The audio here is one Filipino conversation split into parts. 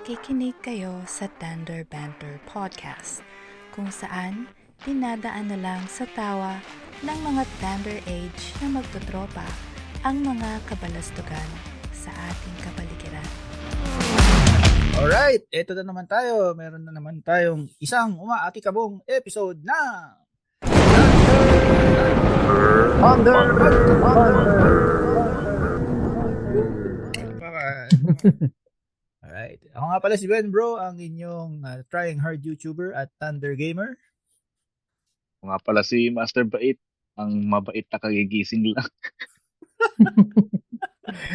Nakikinig kayo sa Tender Banter Podcast, kung saan dinadaan na lang sa tawa ng mga tender age na magtotropa ang mga kabalastugan sa ating kapaligiran. Alright, eto na naman tayo. Meron na naman tayong isang umaakikabong episode na Alright. Ako nga pala si Ben Bro, ang inyong trying hard YouTuber at Thunder Gamer. Ako nga pala si Master Bait, ang mabait na kagigising lang.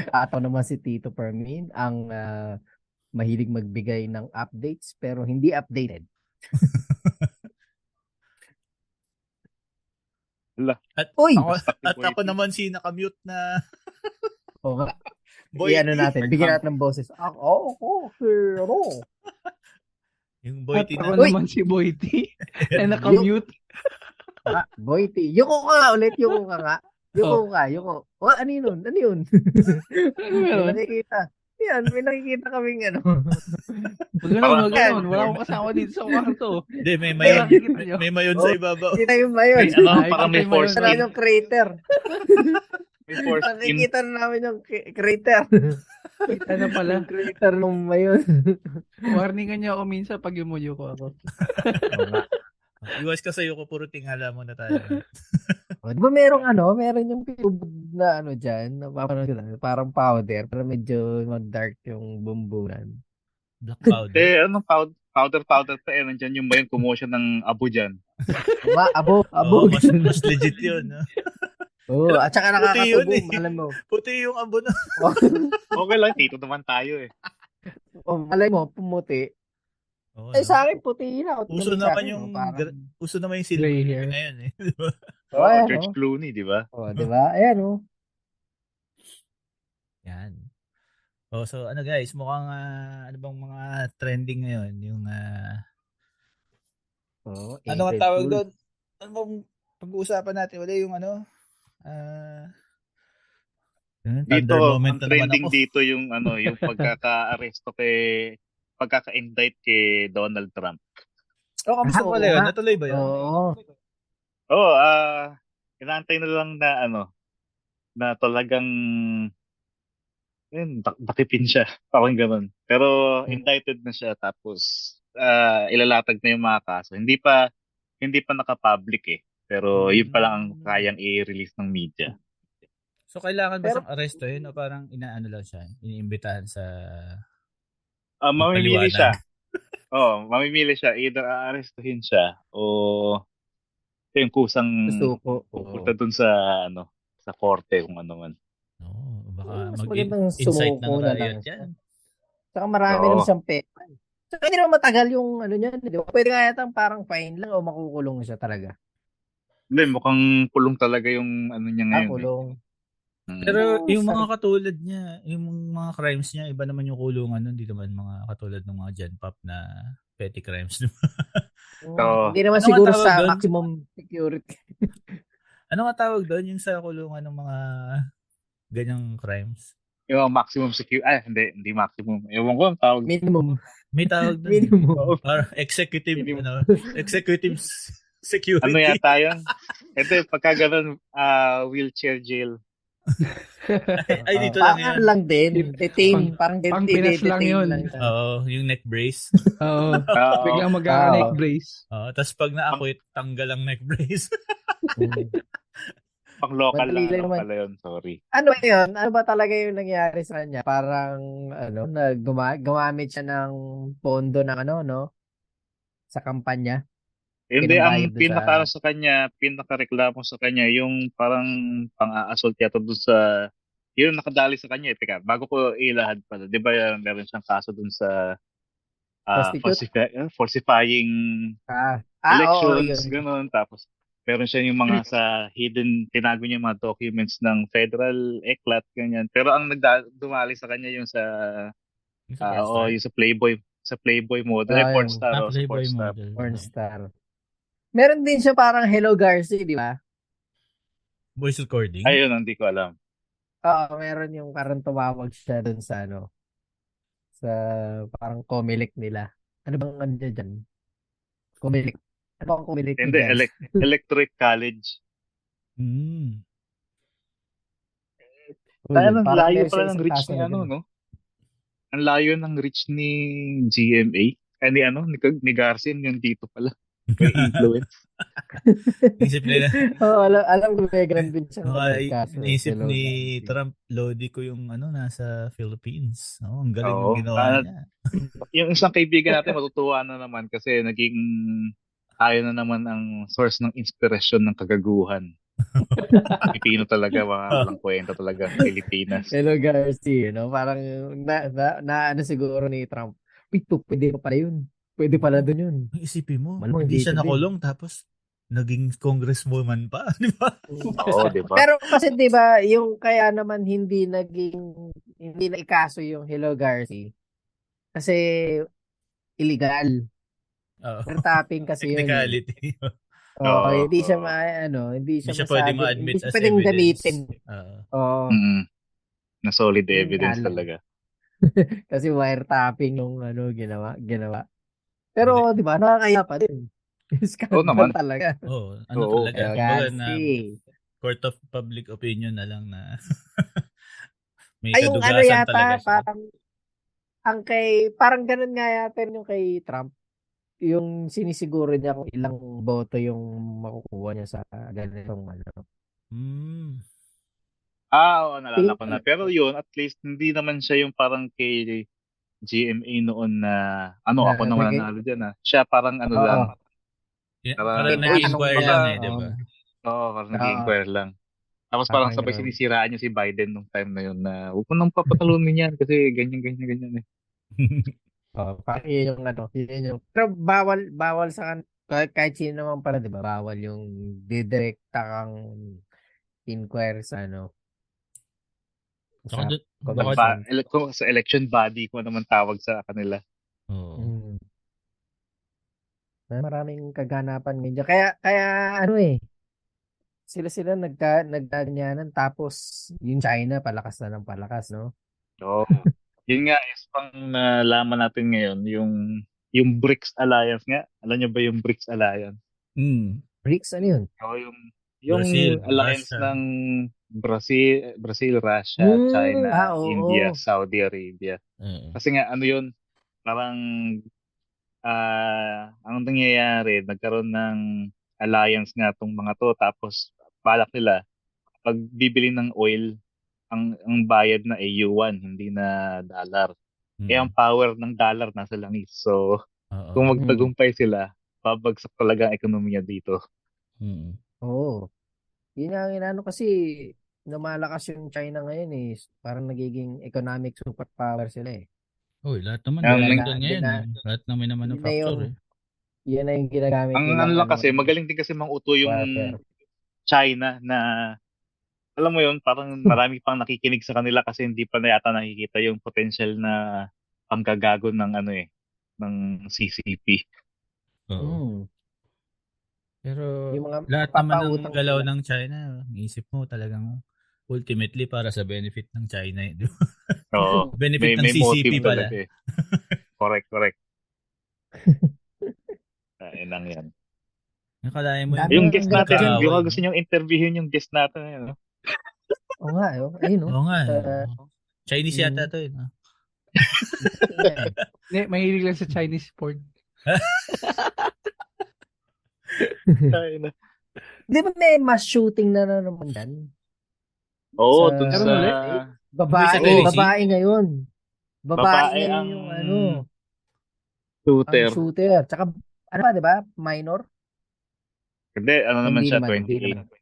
At ako naman si Tito Fermin, ang mahilig magbigay ng updates pero hindi updated. At Uy! ako naman si nakamute na O nga, boy. i-ano natin, bigyan natin ng boses. Ako, pero... Yung boy At na. ako naman si Boyti na nakamute. Boyti. Yuko ka nga ulit, yuko ka nga. Yuko. O, ano yun? Ano yun? May nakikita. Yan, may nakikita kaming ano. Huwag ganun. Wala akong kasama dito sa kwarto. Hindi, may Nakikita nyo? mayon sa ibabaw. Kita yung mayon. May ano, Ay, parang may kita mo force yun. Sarap in. yung crater. May force in. Nakikita na namin yung crater. Kita na pala. Yung crater nung mayon. Warningan niyo ako minsan pag yumuyo ko ako. Iwas ka sa'yo ko, puro tingala muna tayo. Di ba meron yung pinubog na ano dyan, napapanood ko lang, parang powder, pero medyo mag-dark yung bumbunan. Black powder. Anong powder pa nandyan yung mayon kumuha siya ng abo dyan. Abo. Oo, mas legit yun. No? Oo, at saka Puti yun nakakatubong, eh. alam mo. Puti yung abo na. Okay lang, tito naman tayo eh. Malay mo, pumuti. Oo, Eh no? sa akin, puti na. Uso naman yung silver Gray hair. ngayon eh. Di ba? George Clooney, di ba? Di ba? Ayan, oh. Yan. Oh, so ano guys, mukhang ano bang mga trending ngayon? Yung ano ang tawag doon? Ano bang pag-uusapan natin? Wala yung ano? Dito, moment ang na naman trending ako. dito yung ano, yung pagkaka-indict kay Donald Trump. Oh, kamusta pala yun? Natuloy ba yun? Oo. Inaantay na lang na ano, na talagang bakipin siya. Parang ganun. Pero indicted na siya tapos ilalatag na yung mga kaso. Hindi pa naka-public eh. Pero yun pa lang ang kayang i-release ng media. So kailangan ba siyang arestohin o parang inaano lang siya? Iniimbitahan sa Mamimili paliwanag? siya. Mamimili siya. Either aarestuhin siya o yung kusang Susuko. pupunta dun sa ano, sa korte kung ano man. Oo, baka Mas magandang mag-incite ng sumuko na riot lang yan. Saka marami Oo. naman siyang pera. Saka hindi naman matagal yung ano niya. Di ba? Pwede nga yatang parang fine lang o makukulong siya talaga. Hindi, mukhang kulong talaga yung ano niya ngayon. Kulong. Pero yung mga sarap. katulad niya, yung mga crimes niya, iba naman yung kulungan nun. Hindi naman mga katulad ng mga Gen Pop na petty crimes. Hindi naman Ano siguro nga tawag sa doon? maximum security. Ano nga tawag doon? Yung sa kulungan ng mga ganyang crimes? Yung maximum security. Hindi maximum. Ewan ko ang tawag. Minimum. May tawag doon. Minimum. Parang executive, Minimum. executive security. Ano yata yun? Ito, pagka ganun, wheelchair jail. Ay, dito lang Parang yan. lang din. Detain. Parang pang Pinas lang detain yun. siya. Oo, yung neck brace. Oo. Oo. Biglang mag-neck brace. Oo, tapos pag na-acquit, tanggal ang neck brace. Pang local Madali lang lang naman. pala yun, sorry. Ano ba yun? Ano ba talaga yung nangyari sa kanya? Parang, gumamit siya ng pondo ng sa kampanya. Hindi, ang Pinambayad sa kanya, pinakareklamo sa kanya, yung parang pang-a-assault yata doon sa, yun nakadali sa kanya. Teka, bago ko ilahad pala, di ba meron siyang kaso doon sa falsifying elections, Oo, yun. gano'n. Tapos, meron siya yung mga sa hidden, tinago niya yung mga documents ng federal ECLAT, ganyan. Pero ang dumali sa kanya yung sa, yung sa Playboy model, Yung Pornstar. Playboy model. Pornstar. Meron din siya parang Hello Garcia, di ba? Voice recording? Ayun, hindi ko alam. Oo, meron yung parang tumawag siya dun sa sa parang Comelec nila. Ano bang ano niya dyan? Comelec. Ano bang Comelec ni Hindi, Gars? Electric College. Mm. Kaya Yun, ang parang layo meron sa pala ng isang reach kaso ni na ano, gano'n. no? Ang layo ng reach ni GMA. Ni ano, ni Garcin, yung dito pala. May influence. Isip nila, Oo, alam ko may ganun din siyang baka kaso si naisip ni Logan. Trump, Lodi ko yung nasa Philippines. Ang galing ng Oo. ginawa niya. Yung isang kaibigan natin matutuwa na naman kasi naging tayo na naman ang source ng inspirasyon ng kagaguhan. Pilipino talaga, mga walang kwenta talaga ang Pilipinas. Hello Garcia, no? Parang ano siguro ni Trump. Pito, pwede pa pala yun. Pwede pala dun yun. Isipin mo, Malamang hindi dito siya din. nakulong tapos naging congresswoman pa, di ba? Oo, di ba? Pero kasi 'di ba, yung kaya naman hindi na ikaso yung Hello Garcia. Kasi illegal. Oo. Pero tapping kasi yun eh. Technicality. Oo, Oo. hindi siya hindi Hindi siya siya pwede masyado, hindi ma-admit siya as pwedeng evidence. gamitin. Oo. Oo, Na solid yun nga evidence lang. talaga. Kasi wiretapping yung ginawa. Hindi. Pero 'di ba, nakakaya pa din. Oo Scandal naman. talaga. Oo, Oo. talaga. Hello Kumbaga na Garcia. court of public opinion na lang na may Ay, yung ano kadugasan talaga yata, siya. parang ganun nga yata yung kay Trump. Yung sinisiguro niya kung ilang boto yung makukuha niya sa ganitong Hmm. Oo, naalala ko na. Tingin, Pero yun, at least hindi naman siya yung parang kay GMA noon na ako na, naman nanalo dyan. Siya parang oo. lang. Parang Parang, Anong nag-inquire lang eh, di oo. ba? parang Oo, nag-inquire lang. Tapos parang parang sabay gano'n. sinisiraan niya si Biden nung time na yun na huwag mo nang papatalunin yan kasi ganyan eh. Oo, parang yun yung, pero bawal kahit sino naman pala, di ba? Bawal yung didirekta kang inquire sa Saka sa baka, commission. Sa election body ko naman tawag sa kanila. oo. Mm. Maraming kaganapan ngayon. Kaya sila nagkaganyanan tapos yung China palakas na ng palakas, no? Oo. Yun nga is pang nalaman natin ngayon yung BRICS Alliance nga. Alam niyo ba yung BRICS Alliance? BRICS, ano yun? Oo, yung Brazil, alliance Russia. ng Brazil, Russia, China, India, Oo. Saudi Arabia. Oo. Kasi nga ano yun, parang ang nangyayari, nagkaroon ng alliance nga tong mga to tapos balak nila pag bibili ng oil ang bayad na ay yuan, hindi na dollar. Ang power ng dollar nasa langis. So, Oo. kung magtagumpay sila, babagsak talaga ang ekonomiya dito. Oo. Yun nga ang inano kasi lumalakas yung China ngayon eh. Parang nagiging economic superpower sila eh. Uy, lahat naman Ang, galing nag- doon ngayon eh. Lahat na may Yun na manufacture eh. yun na yung ginagamit ang ano nilang lang kasi, magaling din kasi manguto yung warfare. China na, alam mo yun, parang marami pang nakikinig sa kanila kasi hindi pa na yata nakikita yung potential na panggagago ng ng CCP. Oo. Mm. Pero Yung mga lahat naman ng papautang galaw sila. ng China, isip mo talagang ultimately para sa benefit ng China eh. Di ba? Oo. Benefit ng May CCP motive pala. talaga eh. Correct. Ayun lang yan. Nakalain mo Dami Yung ng guest ganap natin, dyan. di ba magkaaway, gusto no? niyong interviewin yung guest natin? Ano? Oo nga, ayun Oo nga. Sa, Chinese yata to eh. No? Hindi, mahilig lang sa Chinese porn. Ayun na. Di ba may mass shooting na naman dyan? Oo, Sa dun Meron sa ulit? Sa Tennessee? Babae ngayon. babae ang yung ang shooter. shooter. Tsaka, ano pa, di ba? Minor? Hindi, naman Hindi siya, naman. 28.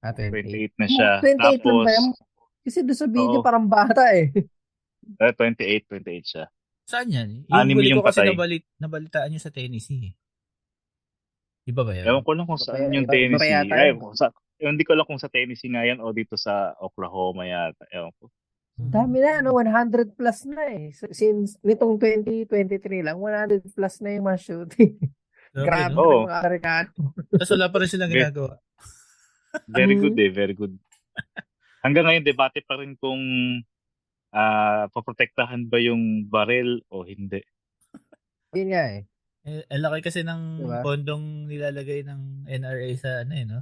28. 28 na siya. 28 lang ba Tapos, yan? Kasi doon sa video oo, parang bata eh. 28 siya. Saan yan? Anim Yung huli ko yung kasi patay. nabalitaan nyo sa Tennessee eh. Iba ba yan? Ewan ko lang kung saan yung Iba Tennessee. yata Ay, yun. hindi ko lang kung sa Tennessee nga yan o dito sa Oklahoma yata. Ewan ko. Dami na, 100 plus na eh. Since nitong 2023 lang, 100 plus na yung mass shooting. Grabe no? na Oo. mga Amerikano. Tapos wala pa rin silang ginagawa. Very good very good. Hanggang ngayon, debate pa rin kung poprotektahan ba yung baril o hindi? Yun nga eh. Ang laki kasi ng Diba? pondong nilalagay ng NRA sa ano no?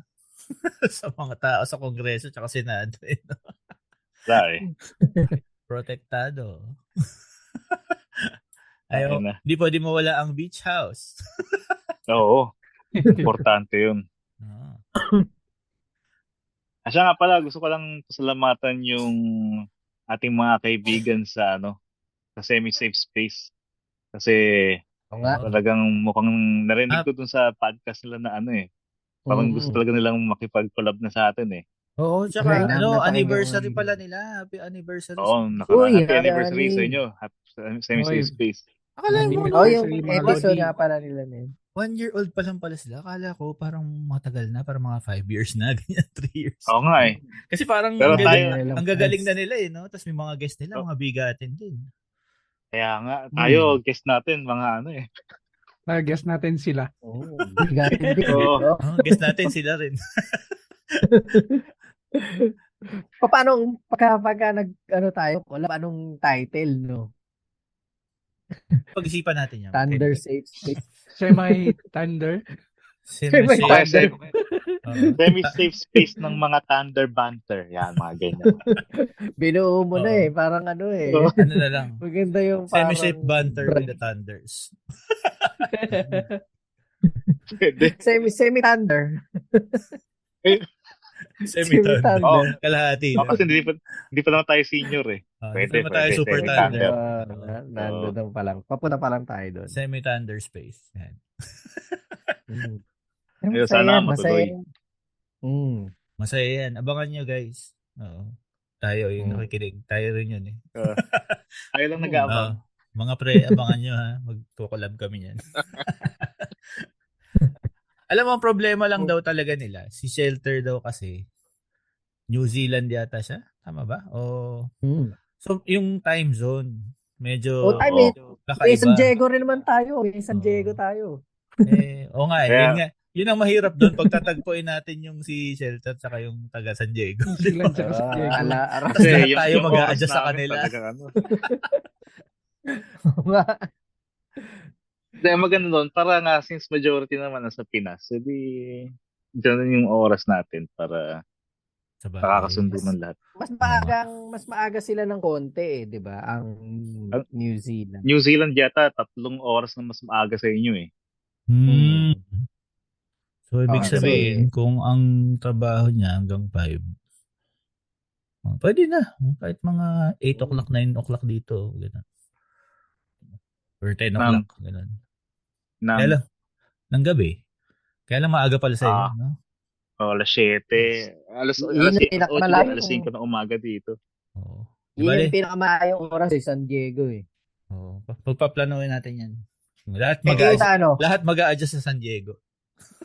Sa mga tao sa Kongreso tsaka Senado no? Wala eh. Protektado. Ayun na. Di pwede mawala ang beach house. Oo. Importante yun. Ah. Siya nga pala, gusto ko lang pasalamatan yung ating mga kaibigan sa semi-safe space. Kasi Oo nga. talagang mukhang narinig ko dun sa podcast nila na parang gusto talaga nilang makipag-collab na sa atin eh. Oo, tsaka Right. anniversary pala nila. Happy anniversary. Oo, Uy, happy anniversary sa happy. inyo. Semi-safe space. Akala mo, Oh, yung Anniversary, mga episode Lodi. nga pala nila na yun. 1 year old pa lang pala sila. Akala ko parang matagal na, parang mga 5 years na, ganyan, 3 years. Oo nga eh. Kasi parang Pero ang gagaling na nila eh, no? Tapos may mga guest nila, mga bigatin din. Kaya nga, tayo, guest natin, mga Guess natin sila. Oo, bigatin din. Oo. Guest natin sila rin. Paano pagka tayo, wala anong title, no? Pag-isipan natin yan. Thunder Safe Space. Semi-thunder. Semi-safe. Semi-safe space ng mga Thunder Banter. Yan, mga ganyan. Binuo mo na Oo. eh, parang Oo. Ano na lang. maganda yung parang Semi-safe banter with the Thunders. Pwede. Semi-thunder. Semi-thunder. Oo. Kalahati. Oh, kasi hindi pa naman tayo senior eh. Hindi Pwede, pa tayo pwede. super Semi-thunder. thunder. Nandun pa lang. Papunta pa lang tayo doon. Semi-thunder space. Yan. Ayun, sana matuloy. Masaya yan. Abangan nyo guys. Oo. Tayo yung nakikinig. Tayo rin yun eh. Tayo lang nag-aabang. Mga pre, abangan nyo ha. Magkukulab kami yan. Alam mo, ang problema lang daw talaga nila. Si Shelter daw kasi, New Zealand yata siya. Tama ba? So, yung time zone, medyo May San Diego rin naman tayo. May San Diego tayo. Oo nga eh. Yun nga. Yun ang mahirap doon pag tatagpuin natin yung si Shelter saka yung taga San Diego. Sila tsaka San Diego. Tapos lahat tayo mag-a-adjust sa kanila. Kaya maganda doon, para nga since majority naman nasa Pinas, edi dyan yung oras natin para nakakasundo ng lahat. Mas maaga sila ng konti eh, 'di ba? Ang New Zealand. New Zealand yata 3 oras na mas maaga sa inyo eh. So ibig sabihin kung ang trabaho niya hanggang 5, pwede na. Kahit mga 8 o'clock, 9 o'clock dito. Ganun. Or 10 o'clock. Ganun. Kaya lang, ng gabi. Kaya lang maaga pala sa iyo, no? Alas 7. Alas 5 na umaga dito. Oo. Yun yung pinakamayang oras sa San Diego eh. Oo. Pagpaplanuhin natin yan. Lahat mag-a-adjust sa San Diego.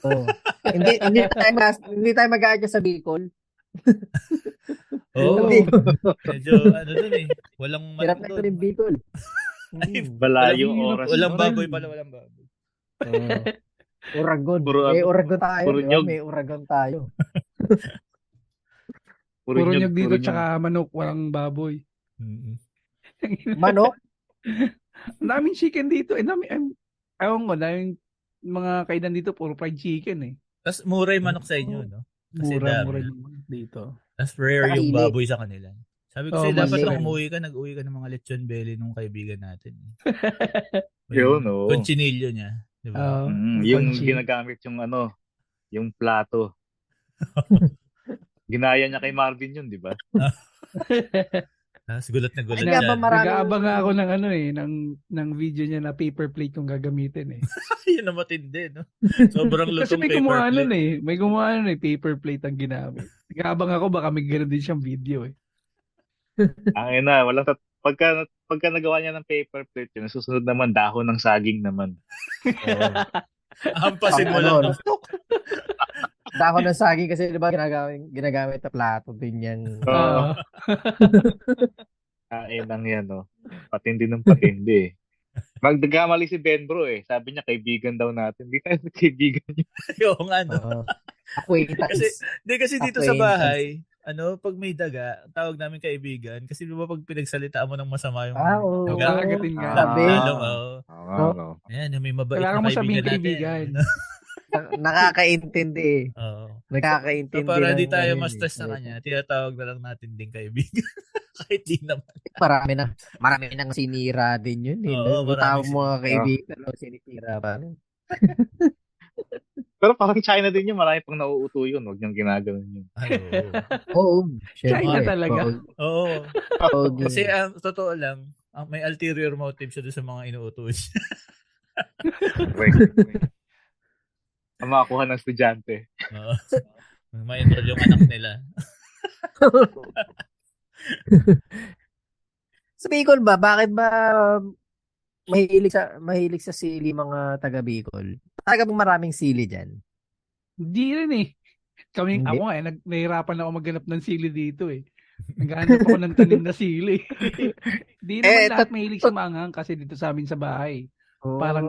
Oo. hindi tayo mag-a-adjust sa Bicol. Oo. Medyo dun eh. Walang hirap na rin Bicol. Malayong oras. Walang baboy pala, walang baboy. Uragon. Uragon tayo. May Uragon tayo. Puro nyog dito tsaka manok, walang baboy. Manok? Ang daming chicken dito. Ewan ko, daming mga kainan dito, puro fried chicken eh. Tapos mura yung manok sa inyo, no? Kasi Mura dito. Tapos rare yung baboy sa kanila. Sabi ko dapat nung nag-uwi ka ng mga lechon belly nung kaibigan natin. Yun, no. Conchinillo niya. Diba? Yung ginagamit yung plato. Ginaya niya kay Marvin yun, di ba? Gulat na gulat siya. Nag-aabang ako ng video niya na paper plate yung gagamitin eh. Yun na matindi, no? Sobrang lutong Kasi paper plate. May gumawa nun eh, paper plate ang ginamit. Nag-aabang ako, baka may gano'n din siyang video eh. Ang walang pagka nagawa niya ng paper plate, yun, susunod naman dahon ng saging naman. Hampasin mo lang. Dahon ng saging kasi diba ginagamit na plato din yan. Kain lang yan, no? Patindi ng patindi. Magdagamali si Ben Bro eh. Sabi niya, kaibigan daw natin. Hindi tayo kaibigan niya. Oo nga, no? Acquaintance. Kasi dito sa bahay, pag may daga, tawag namin kaibigan. Kasi di ba pag pinagsalitaan mo ng masama yung Oo. daga, Kakagatin ka. Sabi. lalo, No? ayan, yung may mabait Kailangan na mo sabihin kaibigan natin. kaibigan. Nakakaintindi eh. Oo. So, Nagkakaintindi para di ng tayo ano yun ma-stress eh. sa kanya, tinatawag na lang natin din kaibigan. Kahit di naman. Marami nang sinira din yun eh. Oo, Tawag maraming mo mga sinira. kaibigan, sinitira pa. Pero parang China din yun, marami pang nauuto yun. Huwag niyong ginagano yun. Ay, oo. Oo, China syempre. talaga. Oo. Pogi. Kasi totoo lang, may ulterior motive siya doon sa mga inuuto niya. Ang makakuha ng estudyante. Oo. Ma-enroll yung anak nila. Sa Bicol ba, bakit ba mahilig sa sili mga taga Bicol? Talaga bang maraming sili diyan? Hindi rin eh. Hindi? Ako nahirapan ako maghanap ng sili dito eh. Naghahanap ako ng tanim na sili. Hindi naman lahat mahilig sa maanghang kasi dito sa amin sa bahay. Parang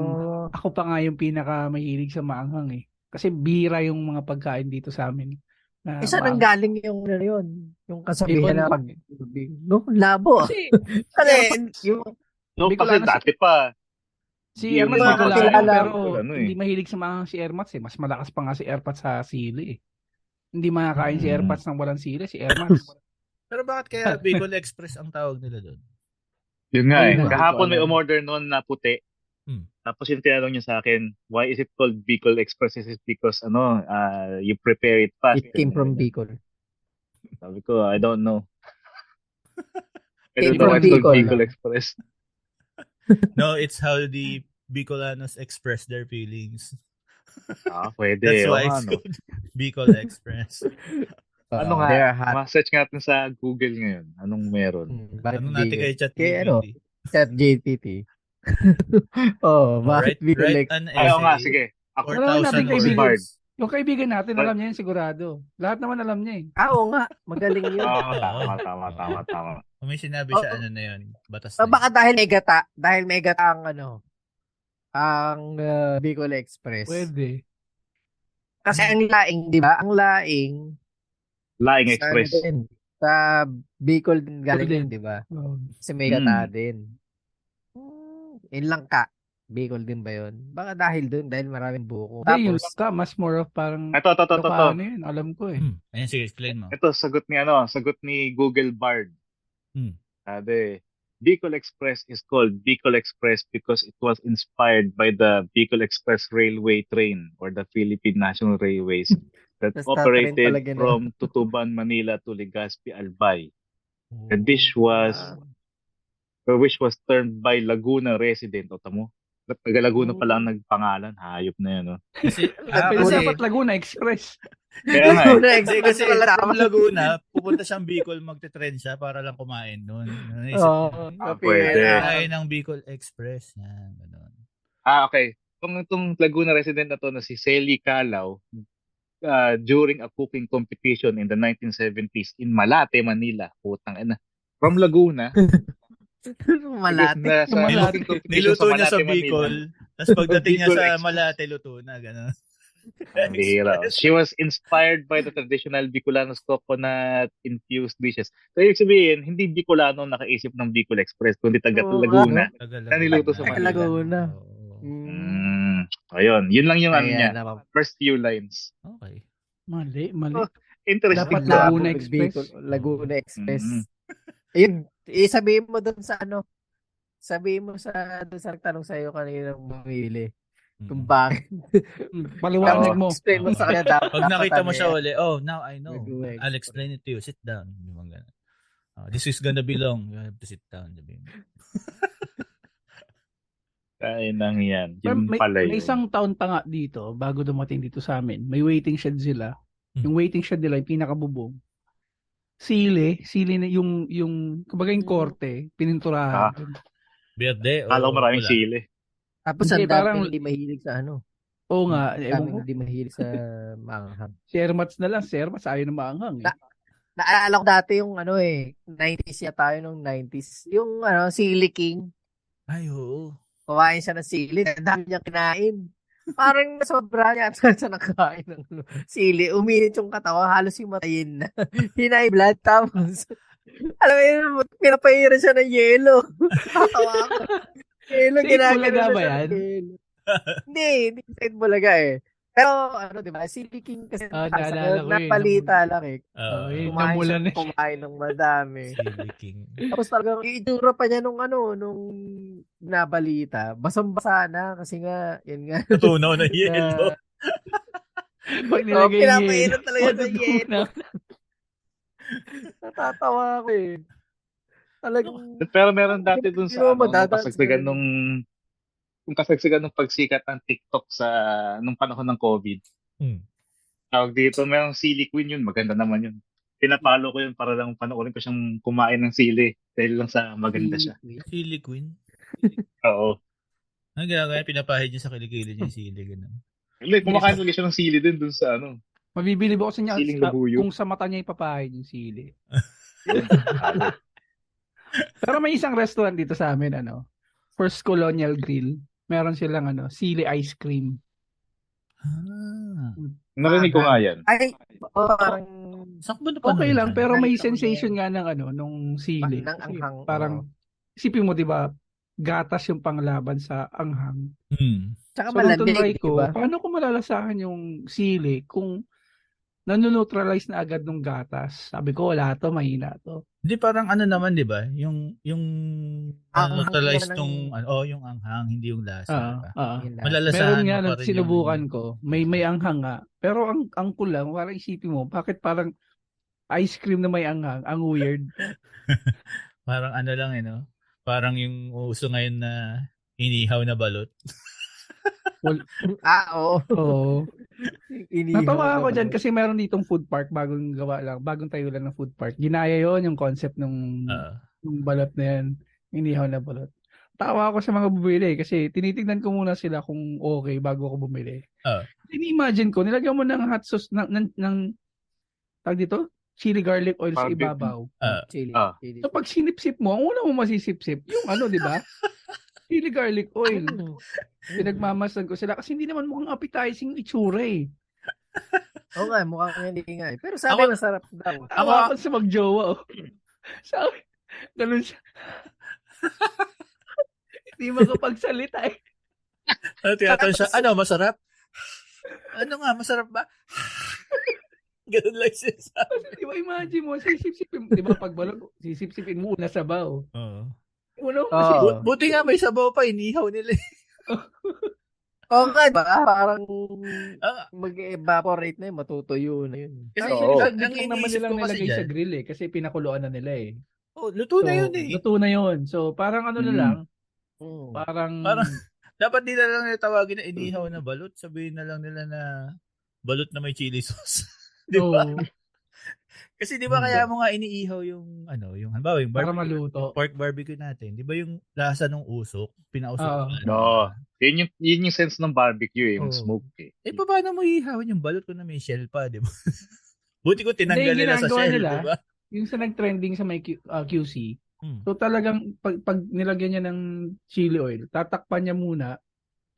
ako pa nga yung pinaka mahilig sa maanghang eh. Kasi bihira yung mga pagkain dito sa amin. Saan ang galing yung ano yun? Yung kasabihan na Ibon. no, labo. Kasi yung No, kasi Bicolano dati pa. si Hindi Ermat yung mga Bicolano kilala. pero Ano eh. hindi mahilig sa maanghang si Ermat eh. Mas malakas pa nga si Ermat sa sili eh. Hindi makakain si Ermat ng walang sili, si Ermat. Pero bakit kaya Bicol Express ang tawag nila doon? Yun nga eh. Ayun nga, Kahapon may hindi ko alam. umorder noon na puti. Hmm. Tapos yung tinanong niya sa akin, why is it called Bicol Express? Is it because you prepare it fast? it came from Bicol. Sabi ko, I don't know. I Came don't know from why it's called Bicol. Bicol Express. No, it's how the Bicolanos express their feelings. Pwede. That's why Oo, it's ano. called Bicol Express. Ano nga, ma-search nga natin sa Google ngayon. Anong meron? Tanong natin kay ChatGPT. ChatGPT. Bakit Bicol Write Express? an Oo nga, essay. sige. Ako, 4,000 kaibigan. words. Yung kaibigan natin, alam niya yun sigurado. Lahat naman alam niya eh. Oo nga, magaling yun. Tama. Kung may sinabi siya, ano na yun, batas na Baka dahil megata ang Bicol Express. Pwede. Kasi ang laing, di ba? Ang laing Lying sa Express. ano din, sa Bicol din galing Bicol yun, di ba? Oh. Kasi megata din. Yun lang ka. Bicol din ba yun? Baka dahil dun, dahil maraming buko. Hindi, yung Tapos, ka, mas more of parang Ito. Ilocano yun, alam ko eh. Ayan, sige, explain mo. Ito, sagot ni Google Bard. Sabi, Bicol Express is called Bicol Express because it was inspired by the Bicol Express Railway train or the Philippine National Railways that Tas operated tatrain pala ganun. from Tutuban, Manila to Legazpi, Albay. The dish was which was termed by Laguna resident. O tamo, taga Laguna pala ang nagpangalan. Hayop na yan. No? Kasi, Pero dapat Laguna Express. Kaya nga, Laguna Hindi, Express kasi pala from dapat. Laguna, pupunta siyang Bicol, magte-trend siya para lang kumain doon. pwede. Kain ng Bicol Express. Yan, ganun. Okay. Itong Laguna resident na to na si Celi Calao, during a cooking competition in the 1970s in Malate, Manila. Putang ina. From Laguna. Malate. Sa Malate. cooking competition Niluto niya sa Malate, Manila. Bicol, tapos pagdating niya Bicol sa Express. Malate, luto na, ganun. Ang bihira. She was inspired by the traditional Bicolanos coconut-infused dishes. So, ibig sabihin, hindi Bicolano nakaisip ng Bicol Express, kundi taga Laguna. Na niluto sa Taga Manila. Laguna. Ayun. Yun lang yung ano Kaya niya. naman. First few lines. Okay. Mali. Interesting. Dapat ba? Laguna Express. Laguna Express. Mhm. Ayun, sabihin mo doon sa ano. Sabihin mo doon sa nagtanong sa iyo kanina bumili. Kung bakit. Paliwanag mo. Explain mo sa kanya dapat. Pag nakita mo ano siya yan. uli, oh, now I know. Laguna I'll Express. explain it to you. Sit down. Yung mga ganun. This is gonna be long. You have to sit down. Sabihin mo. Kaya nang yan. Pero Yun pala yun. may isang taon pa nga dito, bago dumating dito sa amin, may waiting shed sila. Yung waiting shed nila, yung pinakabubong. Sili na yung kumbaga yung korte, pininturahan. Birthday o Kala ko maraming wala? sili. Tapos Hindi, ang dami parang- hindi mahilig sa ano. Oo nga, Ang ewan dami ko. hindi mahilig sa manghang. Share mats na lang, share mats, ayaw na maanghang. Eh. Naalala ko dati yung 90s ya tayo nung 90s. Yung Sili King. Ay, oo. Kumain siya ng sili. Ang dami niya kinain. Parang sobra niya at sa nakain ng sili. Uminit yung katawan, halos himatayin na. Hinay blood, tapos, alam mo yun, pinapahiran siya ng yelo. Tatawa ako. Yelo, Safe ginagano Bulaga na ba siya yan? ng yelo. Hindi Saint Bulaga eh. Pero, ano, di ba, Sili King kasi Naalala ko yun. napalita lang eh. Yun, Kumain namulan na siya, siya. kumain ng madami. Silly King. Tapos talagang itsura pa niya nung nabalita. Basang-basa na kasi nga, yun nga. Natunaw na yelo. Pag nilagay yung pinapainom talaga ng yelo. matutunaw. Natatawa ako eh. Talagang, Pero meron dati dun Hindi sa mo ano, madadaan nung kasagsagan ng pagsikat ng TikTok nung panahon ng COVID. Hmm. Tawag dito, merong sili queen yun. Maganda naman yun. Pinapalo ko yun para lang panoorin ko siyang kumain ng sili dahil lang sa maganda siya. Silly Queen. Oo. Ang ginagawa, pinapahid niya sa kilikili niya yung sili. Ganun. Hindi, kumakain talaga siya ng sili din dun sa ano. Mabibilib ako sa niya Siling labuyo. kung sa mata niya ipapahid yung sili. Yun. Pero may isang restaurant dito sa amin, First Colonial Grill. Meron silang sili ice cream. Narinig ko nga yan. Ay, parang, Sakbo na pa Okay lang, pero may Ganito sensation yan. nga ng nung sili. Ng anghang, Parang, isipin mo, di ba, gatas yung panglaban sa anghang. Tsaka So, nung malamig, tunay ko, diba? paano ko malalasahan yung sili kung nanoneutralize na agad ng gatas? Sabi ko, wala to, mahina to. Hindi, parang ano naman, di ba? Yung Anghang neutralize naman nung, yung anghang, hindi yung lasa. Diba? Yun lang. Malalasahan Meron nga mo pa nang rin sinubukan ko, may anghang nga. Pero ang kulang, parang isipin mo, bakit parang ice cream na may anghang? Ang weird. Parang ano lang, no? Parang yung uso ngayon na inihaw na balot. Oo. Oo. Inihaw Natawa na ako ba? dyan kasi meron ditong food park, bagong tayo lang ng food park. Ginaya yon yung concept ng balot na yan. Inihaw na balot. Tawa ako sa mga bumili kasi tinitignan ko muna sila kung okay bago ako bumili. Ini-imagine ko, nilagyan mo ng hot sauce ng tag dito? Chili garlic oil sa Barbecue. ibabaw. Chili. So pag sinip-sip mo, ang una mo masisip-sip, yung di ba? Chili garlic oil. Pinagmamasan ko sila kasi hindi naman mukhang appetizing itsura eh. Oo nga, mukhang hindi nga eh. Pero sabi masarap daw. Ako sa magjowa. Sabi, ganun siya. Hindi makapagsalita eh. Tiyatan siya, masarap? Ano nga, masarap ba? Ganun lang siya sabi. Di ba imagine mo, sisip-sipin mo. Di ba pagbalot, sisip-sipin mo una sabaw. Oo. Buti nga may sabaw pa, inihaw nila. Okay ba? Parang mag-evaporate na yun, matutuyo na yun. Kasi Ang ang naman iniisip nilang ko kasi nilagay sa dyan, grill eh. Kasi pinakuluan na nila eh. luto na yun eh. Luto na yun. So parang na lang. Parang dapat nila lang tawagin na inihaw na balot. Sabihin na lang nila na balot na may chili sauce. Di ba? Kasi di ba kaya mo nga iniihaw yung halimbawa yung para maluto. pork barbecue natin. Di ba yung lasa ng usok, pinausok. No. Yun yung sense ng barbecue yung smoke eh. Paano mo iihawin yung balot kung na may shell pa, di ba? Buti ko tinanggal nila sa shell, di ba? Yung sa nag-trending sa may QC. So talagang pag nilagyan niya ng chili oil, tatakpan niya muna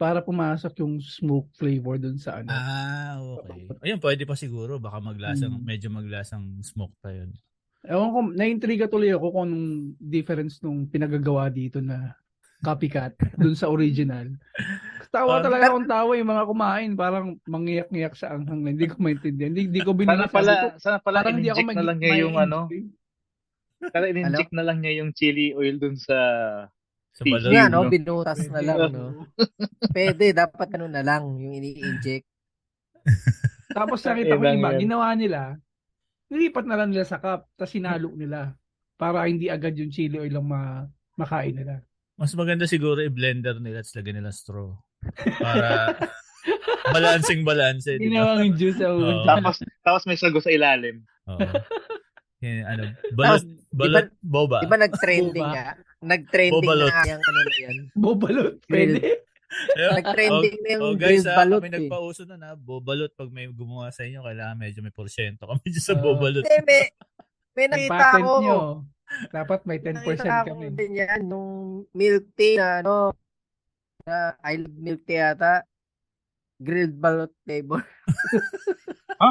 para pumasok yung smoke flavor dun sa okay. Ayun, pwede pa siguro. Baka medyo maglasang smoke pa yun. Ewan ko, na-intriga tuloy ako kung anong difference nung pinagagawa dito na copycat dun sa original. Tawa talaga akong tawa yung mga kumain. Parang mangiyak-ngiyak sa anghang na hindi ko maintindihan. Hindi ko binili. Sana pala in-inject na lang niya yung Sana in-inject na lang niya yung chili oil dun sa balot. Nga, binutas na lang, no? Pwede, dapat na lang yung ini-inject. Tapos nakita ko iba, ginawa nila, nilipat na lang nila sa cup, tapos sinalo nila para hindi agad yung chili oil lang makain nila. Mas maganda siguro i-blender nila at lagyan nila straw. Para balancing-balance. Ginawa yung juice sa Tapos may sago sa ilalim. Balot boba. Diba nag-trending nga? Nag-trending na yung na yan. Bobalot, pwede. Nag-trending na yung guys, grilled balot. kami nagpauso na bobalot. Pag may gumawa sa inyo, kailangan medyo may porsyento kami dyan sa bobalot. May nakita patent ko. nyo. Dapat may 10% kami. Nakita ko yan, nung milk tea na I love milk tea yata. Grilled balot flavor. Ha?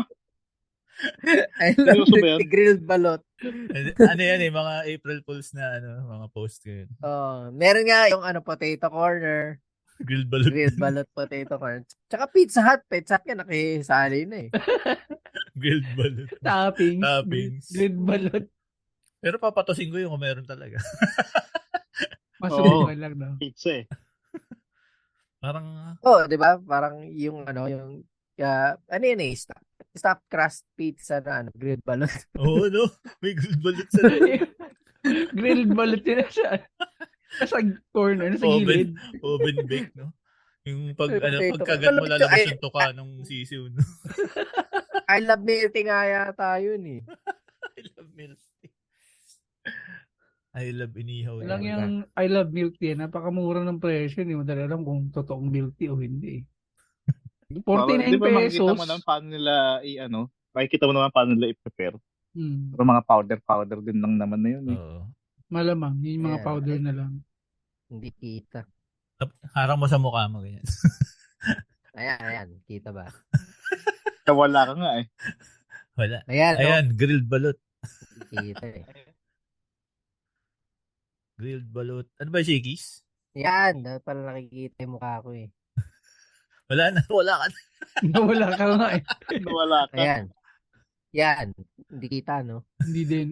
I love Seryoso ba yan? the grilled balot. Ano yan eh, mga April Fools na mga post ko yun. Meron nga yung potato corner, Grilled balot. grilled balot potato corner. Tsaka Pizza Hut ka nakisali na eh. Grilled balot. Toppings. Toppings. Grilled balot. Pero papatusin ko yung kung meron talaga. Masubukan lang, no? Pizza eh. Parang, Di ba? Parang yung yung ano yun eh, stuffed crust pizza na grilled balot. oo, no? May grilled balot sa Grilled balot yun sa corner, sa Oven. gilid. oven bake, no? Yung Potato. pagkagat mo lalabas Ay, yung tuka nung sisiw, no? I love milk tea nga yata yun eh. I love milk tea. I love inihaw. Lang na. yung I love milk tea, napakamura ng presyo, hindi mo talaga alam kung totoong milk tea o hindi. 49 Di ba makikita pesos. mo naman paano nila makikita mo naman paano nila i-prepare. Pero mga powder din lang naman na yun eh. Oo. Malamang, yung mga Ayan. powder na lang. Hindi kita. Harang mo sa mukha mo, ganyan. Ayan. Kita ba? Wala ka nga eh. Wala. Ayan. Ayan, grilled balot. Hindi kita eh. Grilled balot. Ano ba, Shakey's? Yan. Dapat pala nakikita yung mukha ko eh. Wala na, wala ka na. Nawala ka nga eh. Wala ka. Ayan. Yan. Hindi kita, no? Hindi din.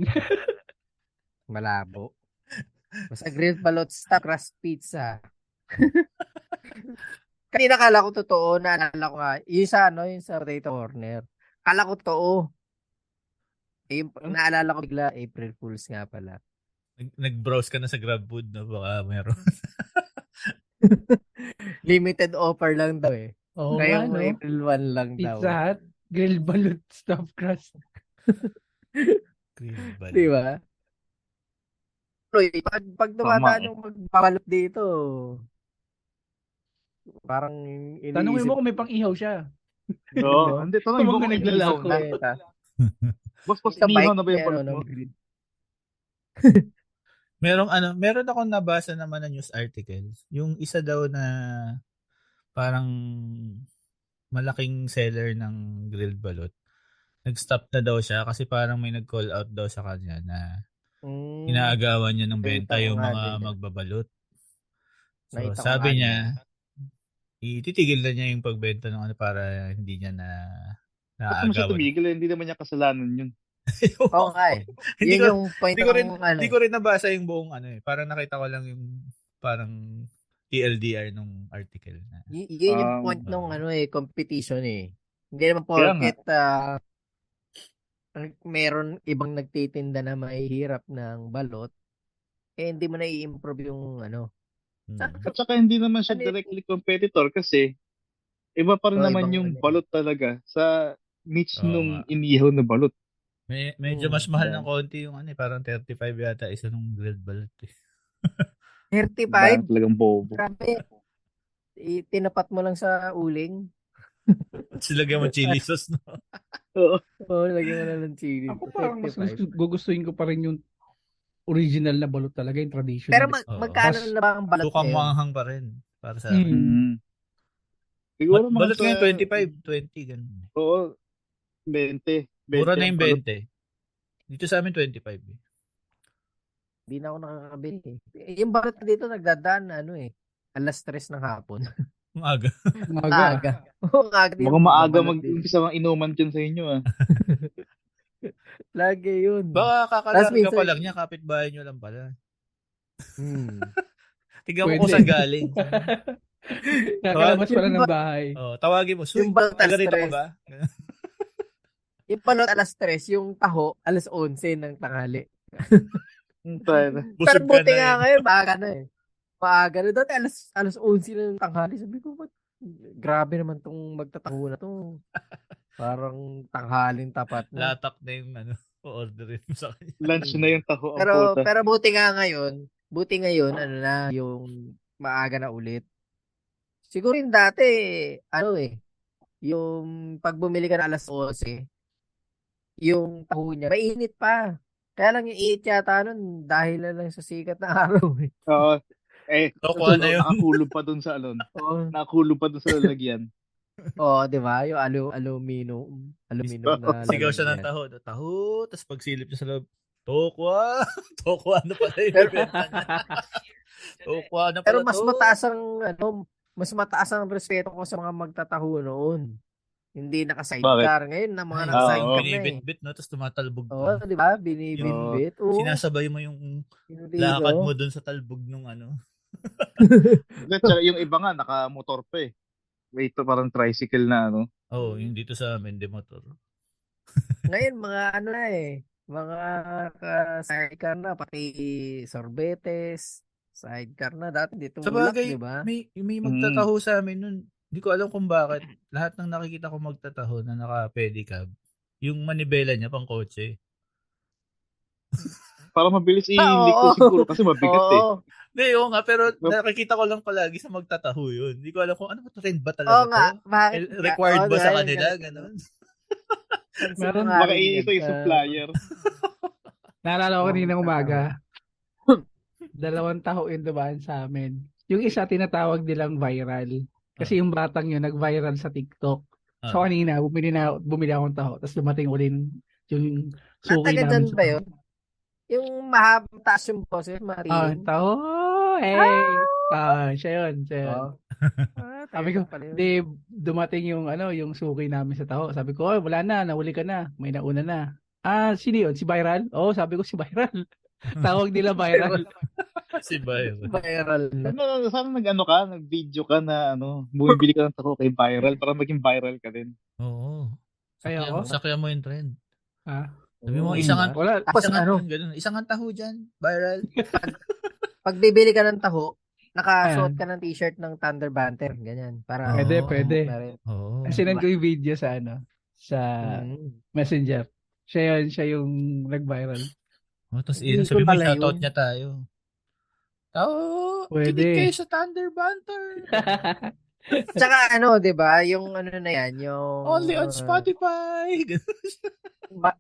Malabo. Basta grilled balot stuffed crust pizza. Kanina kala ko totoo, naalala ko nga, yung sa potato corner. Kala ko totoo. Eh, naalala ko bigla, April Fools nga pala. Nag-browse ka na sa GrabFood, no? Baka meron. Limited offer lang daw eh. Oo Ngayong nga, no? April 1 lang daw. Pizza Hut, grilled balot, stuffed crust. Grilled balot. Di ba? Pag dumadaan yung magbabalot dito, parang iniisip. Tanungin mo kung may pang-ihaw siya. Oo. Hindi, tanong mo Mga kung naglalako. inihaw na. Boss, Sa inihaw bike, na ba yung balot meron mo? ng grill. Meron akong nabasa naman na news article. Yung isa daw na parang malaking seller ng grilled balot. Nag-stop na daw siya kasi parang may nag-call out daw sa kanya na inaagawan niya ng benta Nakita ko yung nga mga din yan. magbabalot. So, Nakita ko sabi nga niya, din. ititigil na niya yung pagbenta ng para hindi niya na Ba't naman siya naaagawan. tumigil? Hindi naman niya kasalanan yun. Oo nga eh. Hindi Yun ko- yung point Hindi ko rin ng hindi ko rin nabasa yung buong parang nakita ko lang yung parang TLDR nung article na. yun yung point nung competition eh. Hindi naman Kaya porket meron ibang nagtitinda na mahihirap ng balot, hindi mo na i-improve yung At saka hindi naman siya Ano directly competitor kasi iba pa rin Oo, naman ibang yung balot talaga sa niche Oo nung nga. inihaw na balot. Medyo mas mahal Yan. ng konti yung parang 35 yata isa nung grilled balot. 35? Talagang bobo. Grabe. Tinapat mo lang sa uling. Silagyan mo chili sauce, no? Oo. Oo, lagyan mo na ng chili. Ako parang mas 35. gugustuhin ko pa rin yung original na balot talaga, yung traditional. Pero Oo. magkano Mas- na ba ang balot Sukang ngayon? manghang pa rin para sa akin. Mm. Siguro mga Balot sa- ngayon 25, 20 ganun. Oo. 20. Mura na yung balot. 20. Dito sa amin 25. Hindi na ako nakakabili eh. Yung balot dito nagdadaan alas 3 ng hapon. Ang aga. Umaga. Oo, aga. Mukhang maaga Balot mag-umpisa ng inuman dyan sa inyo ah. din. Lagi yun. Baka Tas kakalarga minsan- pa lang niya, kapitbahay nyo lang pala. Hmm. Tignan mo Pwede. kung saan galing. Kakalabas pala ng bahay. Tawagin mo, Suy, Yung balot taga alas rito ka 3. ba? Yung balot alas 3, yung taho alas 11 ng tanghali. Pero Busog ka buti na nga eh. ngayon, maaga na eh. Maaga na. Dati alas 11 na ng tanghali. Sabi ko, grabe naman tong magtataho na to. Parang tanghaling tapat na. Latak na yung orderin mo sa kanya. Lunch na yung taho ang Pero puta. pero buti ngayon, yung maaga na ulit. Siguro yung dati, yung pag bumili ka na alas 11, yung taho niya, mainit pa. Kaya lang yung 8 yata nun, dahil na lang sa sikat na araw eh. Oo. Kuha na yun. Nakakulog pa dun sa alon. Oo. Nakakulog pa dun sa lalagyan. Oo, di ba? Yung aluminum na Sigaw siya ng lalagyan. taho, tapos pagsilip niya sa loob, tokwa, tokwa na pala yung bibenta niya. Tokwa na Pero pala to. mas mataas ang respeto ko sa mga magtataho noon. Hindi Bakit? naka-sidecar. Ngayon na mga Ay, naka-sidecar na eh. binibit-bit, no? Tapos tumatalbog Oo, pa. di ba? Binibit-bit. Oo. Sinasabay mo yung Hindi, lakad no? mo dun sa talbog nung ano. Hindi, tsaka yung iba nga, naka-motor pa eh. Wait, parang tricycle na, ano. Oh, yung dito sa amin, de motor. Ngayon, mga ano na eh. Mga sidecar na, pati sorbetes, sidecar na. Dati dito Sa mulak, bagay, di ba? may magtataho sa amin nun. Hindi ko alam kung bakit. Lahat ng nakikita ko magtataho na naka-pedicab, yung manibela niya pang kotse. Para mabilis Ah, iliko oo. siguro kasi mabigat eh. Oo. Hindi, oo nga, pero nakikita ko lang palagi sa magtataho yun. Hindi ko alam kung ano ba trend ba Oo talaga nga. to? Bakit? Required Oo, ba di sa ba? kanila? Yung Ganon. Meron, Baka ito yung supplier. naalala ko kanina Magtataho. umaga, 2 taho yung dumaan sa amin. Yung isa tinatawag nilang viral. Kasi yung batang yun nag-viral sa TikTok. So kanina, bumili akong taho. Tapos dumating ulit yung suki Nataga namin dyan sa ba taho. yun? Yung mahabang taas yung boses, mariing. Taho, hey! Siya yun. Oo. Sabi ko, pala yun. di dumating yung suki namin sa taho. Sabi ko, "Oy, wala na, nahuli ka na. May nauna na." Sino yun? Si Viral? Oo, sabi ko si Viral. Tawag nila Viral. Si Bayo. Viral na. Sana nag-ano ka, nag-video ka na bumibili ka ng tako kay viral para maging viral ka din. Oo. Ay, ako? Sakyan mo yung trend. Sabi mo, Oo, isang diba? ang Tapos isang ang taho dyan, viral. pag bibili ka ng taho, nakasuot ka ng t-shirt ng Thunder Banter, ganyan. Para Pwede, Oo. pwede. na rin. Oo. Sinend ko yung video sa sa Messenger. Siya yung nag-viral. Tapos Hindi sabi ko mo, pala shoutout yun. niya tayo. Pwede. Kinig kayo sa Thunder Banter. Tsaka 'di ba, yung ano na yan, yung Only on Spotify.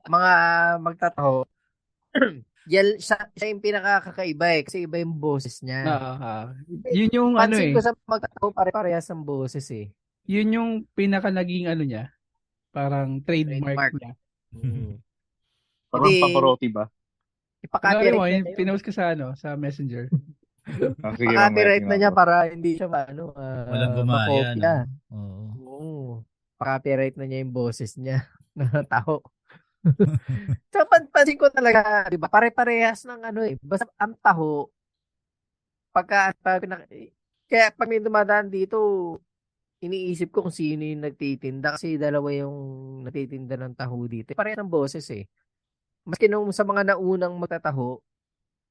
mga magtataho. Siya yung pinakakakaiba kasi iba yung boses niya. Yun yung Pansin ko sa magtataho, pare-parehas ang boses eh. Yun yung pinaka naging niya, parang trademark niya. Parang Paparotti ba? Ipaka-copyright mo, na pinost ko sa sa Messenger. Sige, Paka-copyright na mamaya niya tingnan ko. para hindi siya Walang gumaya, makopya. no? Oo. Paka-copyright na niya yung boses niya na taho. So, pansin ko talaga, di ba, pare-parehas ng basta ang taho, kaya pag may dumadaan dito, iniisip ko kung sino yung nagtitinda kasi dalawa yung nagtitinda ng taho dito. Parehas ng boses eh. Maski nung sa mga naunang magtataho,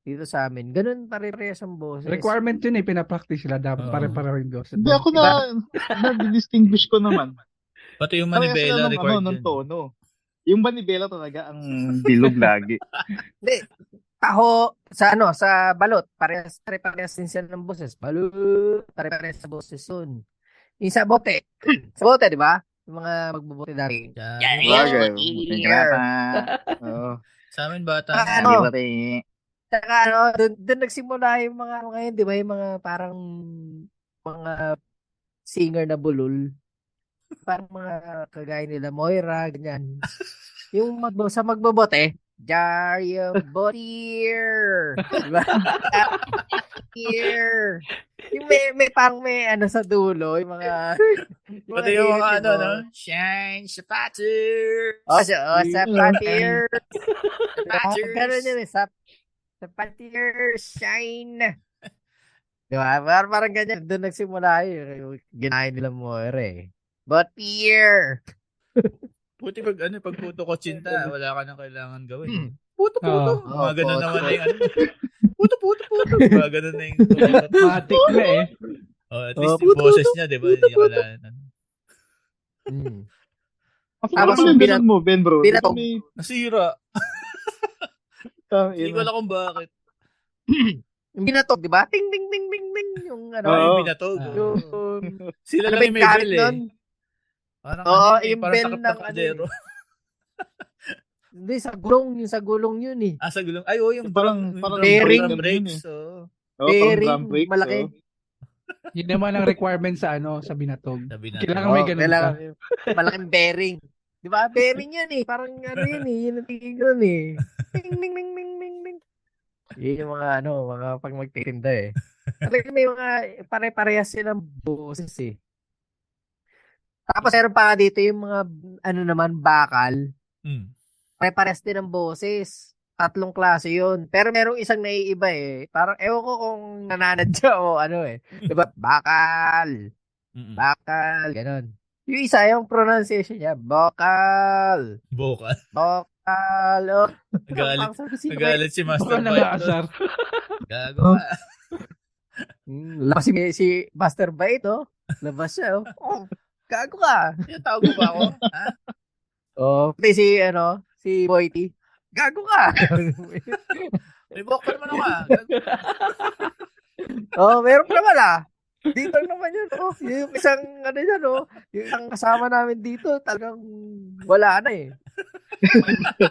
dito sa amin, ganun pare-parehas ang boses. Requirement yun eh, pinapractice sila. Dapat pare-pareho yung boses. Hindi ako na-distinguish ko naman. Pati yung manibela required ng tono. Yung manibela talaga ang bilog lagi. Hindi. Taho, sa balot, pare-parehas din sila ng boses. Balot, pare-parehas sa boses yun. Yung sa bote, di ba? Yung mga magbubote dati. Bagay. Sa amin bata. Saka doon nagsimula yung mga ngayon, di ba? Yung mga parang mga singer na bulol. Parang mga kagaya nila Moira, ganyan. Yung sa magbobote, Dario Botier. Diba? Here. Yung may parang may sa dulo, yung mga pati yung mga no? Shine Sapatir. Sapatir. Sapatirs. Ganun yun Sapatir, shine. Diba? Parang ganyan. Doon nagsimula yung ginahin nila Moira eh. Botier. Puti pag puto ko chinta, wala ka nang kailangan gawin. Puto. Mga ganun naman na yung puto. Mga ganun na yung matik na eh. At least yung boses niya, di ba? Hindi niya kailangan. Tapos yung binan mo, Ben bro. Nasira. Hindi ko alam kung bakit. Yung binatog, di ba? Ting, ting, ting, ting, ting. Yung yung binatog. Sila lang yung may bell eh. Yung bell ng Hindi, sa gulong yun eh. Sa gulong. Ay, yung parang bearing brakes. Bearing, malaki. Yun naman ang requirement sa sa binatog. Sabi natin. Kailangan may ganun ka. Kailangan malaking bearing. Di ba? Bearing yan eh. Parang ano yan eh. Yun ang tingin ko eh. Ding, ding, ding, ding, ding, ding. Yun yung mga mga pag magtitinda eh. Talaga may mga pare-parehas silang boses eh. Tapos meron pa nga dito yung mga naman bakal. Mm. Pare-parehas din ang boses. 3 klase yun. Pero merong isang naiiba eh. Parang ewan ko kung nananadya o eh. Diba? Bakal. Mm-mm. Bakal. Ganon. Yung isa, yung pronunciation niya, bakal. Vocal. Bakal. Oh. Nagalit. Nagalit si Baka Master Bite. nangaasar. Gago ka. Labas si Master Bite, oh. Labas siya, oh. Oh, gago ka. Yung tawag mo ba ako? Ha? Oh, pati si Boyty. Gago ka. May vocal naman ako ah. Oh, meron pa naman ah. Dito naman yun, oh. Yung isang, yan, oh. Yung isang kasama namin dito, talagang wala na eh.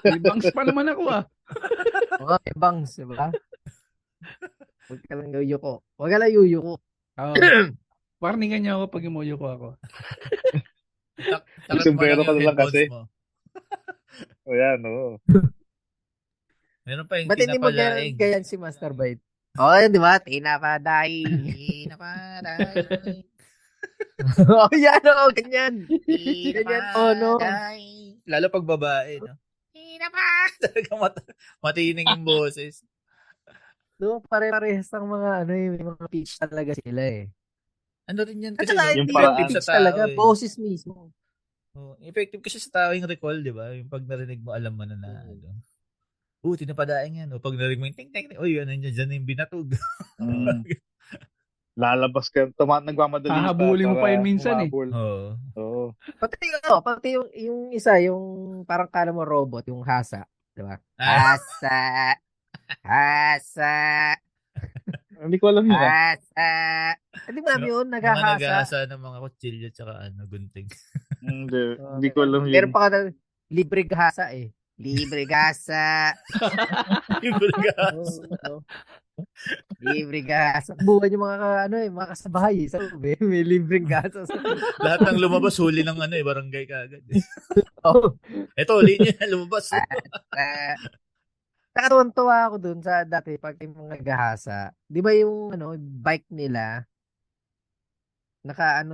May bangs pa naman ako Mga bangs, diba? Huwag ka lang yuyuko. Huwag ka lang yuyuko. Warningan niya ako pag imuyo ko ako. Takot mo Sombrero lang ka yung na lang headphones kasi. mo. O yan, oo. Meron pa yung Ba't hindi mo tinapalaing. ganyan si Master Bite? Oh, yun, di ba? Tinapadaing. Tinapalaing. Oh, yan, oh, ganyan. Ganyan, oh, no. Lalo pag babae, no? Talagang matining yung boses. No, pare-parehas ng mga, yung mga pitch talaga sila eh. Ano rin yan At kasi, saka, no? yung hindi paraan yung Effective pitch sa tao, talaga, eh. boses mismo. Oh, effective kasi sa tao yung recall, di ba? Yung pag narinig mo, alam mo na ano. Tinapadaing yan. O pag narinig mo yung ting ting ting, uy, ano yun, dyan yung binatog. Lalabas ka. Nagmamadali ka. Hahabulin mo pa para yun minsan eh. humabol. Oo. Oo. Pati yung isa, yung parang kala mo robot, yung hasa. Di ba? Ah. Hasa. Hindi ko alam yun. Hasa. Hindi mo alam yun, Mga naghahasa. naghahasa ng mga kutsilyo tsaka gunting. Hindi ko alam yun. Meron pa ka libre gahasa eh. Libre gasa. Libre gas. Libre gasa. Buwan yung mga kasabahay. May libreng gasa. Lahat ng lumabas, huli ng barangay kaagad. Oh. Ito, linya, lumabas. Nakatuwan-tuwa ako dun sa dati pag yung mga gahasa. Di ba yung bike nila,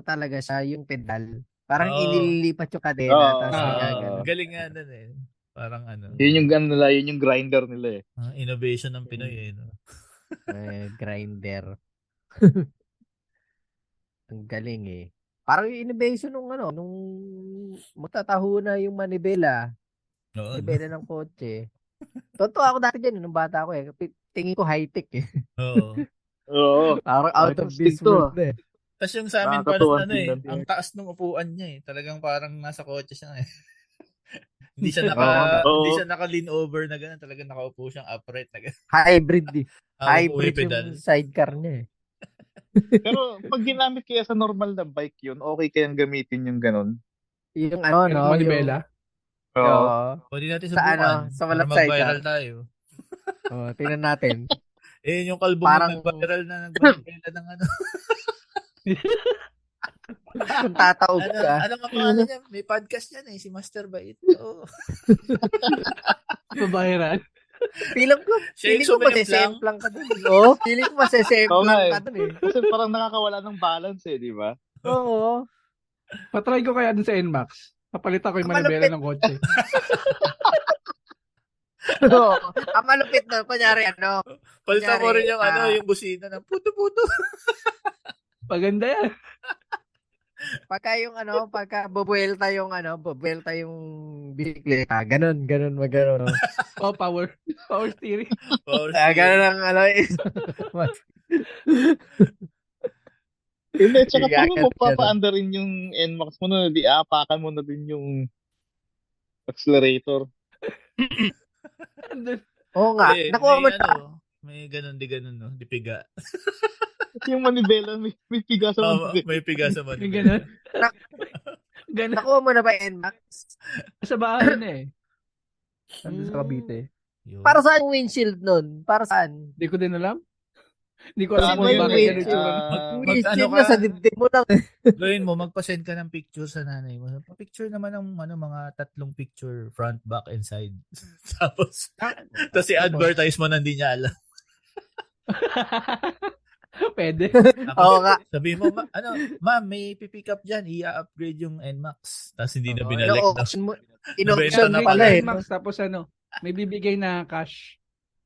talaga siya, yung pedal. Parang Oo. inililipat yung kadena. Oo. Tapos nagagano. Galing nga nun eh. Parang Yun yung nila, yun yung grinder nila eh. innovation ng Pinoy eh. No? Grinder. Ang galing eh. Parang yung innovation nung magtataho na yung manibela. Oo. Manibela ng kotse. Totoo ako dati dyan, nung bata ako eh. Tingin ko high-tech eh. Oo. Oo. Parang out of this world eh. Tapos yung sa amin Nakakatuwa parang tingnan. ang taas ng upuan niya eh. Talagang parang nasa kotse siya eh. Hindi siya Oo. hindi siya naka-lean over na gano'n. Talagang nakaupo siyang upright na gano'n. Hybrid eh. Hybrid pedal. yung sidecar niya eh. Pero pag ginamit kaya sa normal na bike yun, okay kayang gamitin yung ganun. Yung Manibela. Oo. Pwede natin Sa subukan. sa para walang mag-viral sidecar. tayo. Tingnan natin. Yung kalbo Parang- mo nag-viral na nag-viral ng Kung tataog ka. ano nga pangalan niya? May podcast yan eh, si Master Bait. Oo. Pabayaran. Feeling ko Siya yung masesemplang ka dun. Oo. Feeling ko masesemplang Oo ka nga dun eh. Kasi parang nakakawala ng balance eh, di ba? Oo. Patry ko kaya dun sa NMAX. Papalitan ko yung manibela ng kotse. Oo. Ang malupit na. Kunyari Palitan mo rin yung Kunyari, yung busina ng puto-puto. Paganda yan. pagka bubuelta yung bisikleta. Ganon. Magano. Oh, power steering. Ganon ang Hindi, tsaka Sige, paano mo agad, papaanda rin yung NMAX mo na di apakan mo na din yung accelerator. Oo nga. Nakuha mo na. May ganun no? Di piga. Yung manibela, may piga sa manibela. May piga sa Yung manibela. ganun. Ganun. Nakuha mo na ba NMAX? Sa bahay na eh. Nandun sa Cavite. Yun. Para saan yung windshield nun? Para saan? Hindi ko din alam. Hindi ko alam Ano kung yun bakit eh, ganun itsura. Mag-ano Mag-ano ka? sa dibdib mo lang. Gawin mo, magpa-send ka ng picture sa nanay mo. Pa-picture naman ng mga 3 picture, front, back, and side. Tapos i-advertise mo na hindi niya alam. Pwede. Tapos Oo nga. sabihin mo, ma'am, may pipick up dyan, i-upgrade yung NMAX. Tapos hindi na Oo, binalik. No? ino-auction mo. Nabenta In-auction na mo pala pala eh. eh. Max, tapos may bibigay na cash.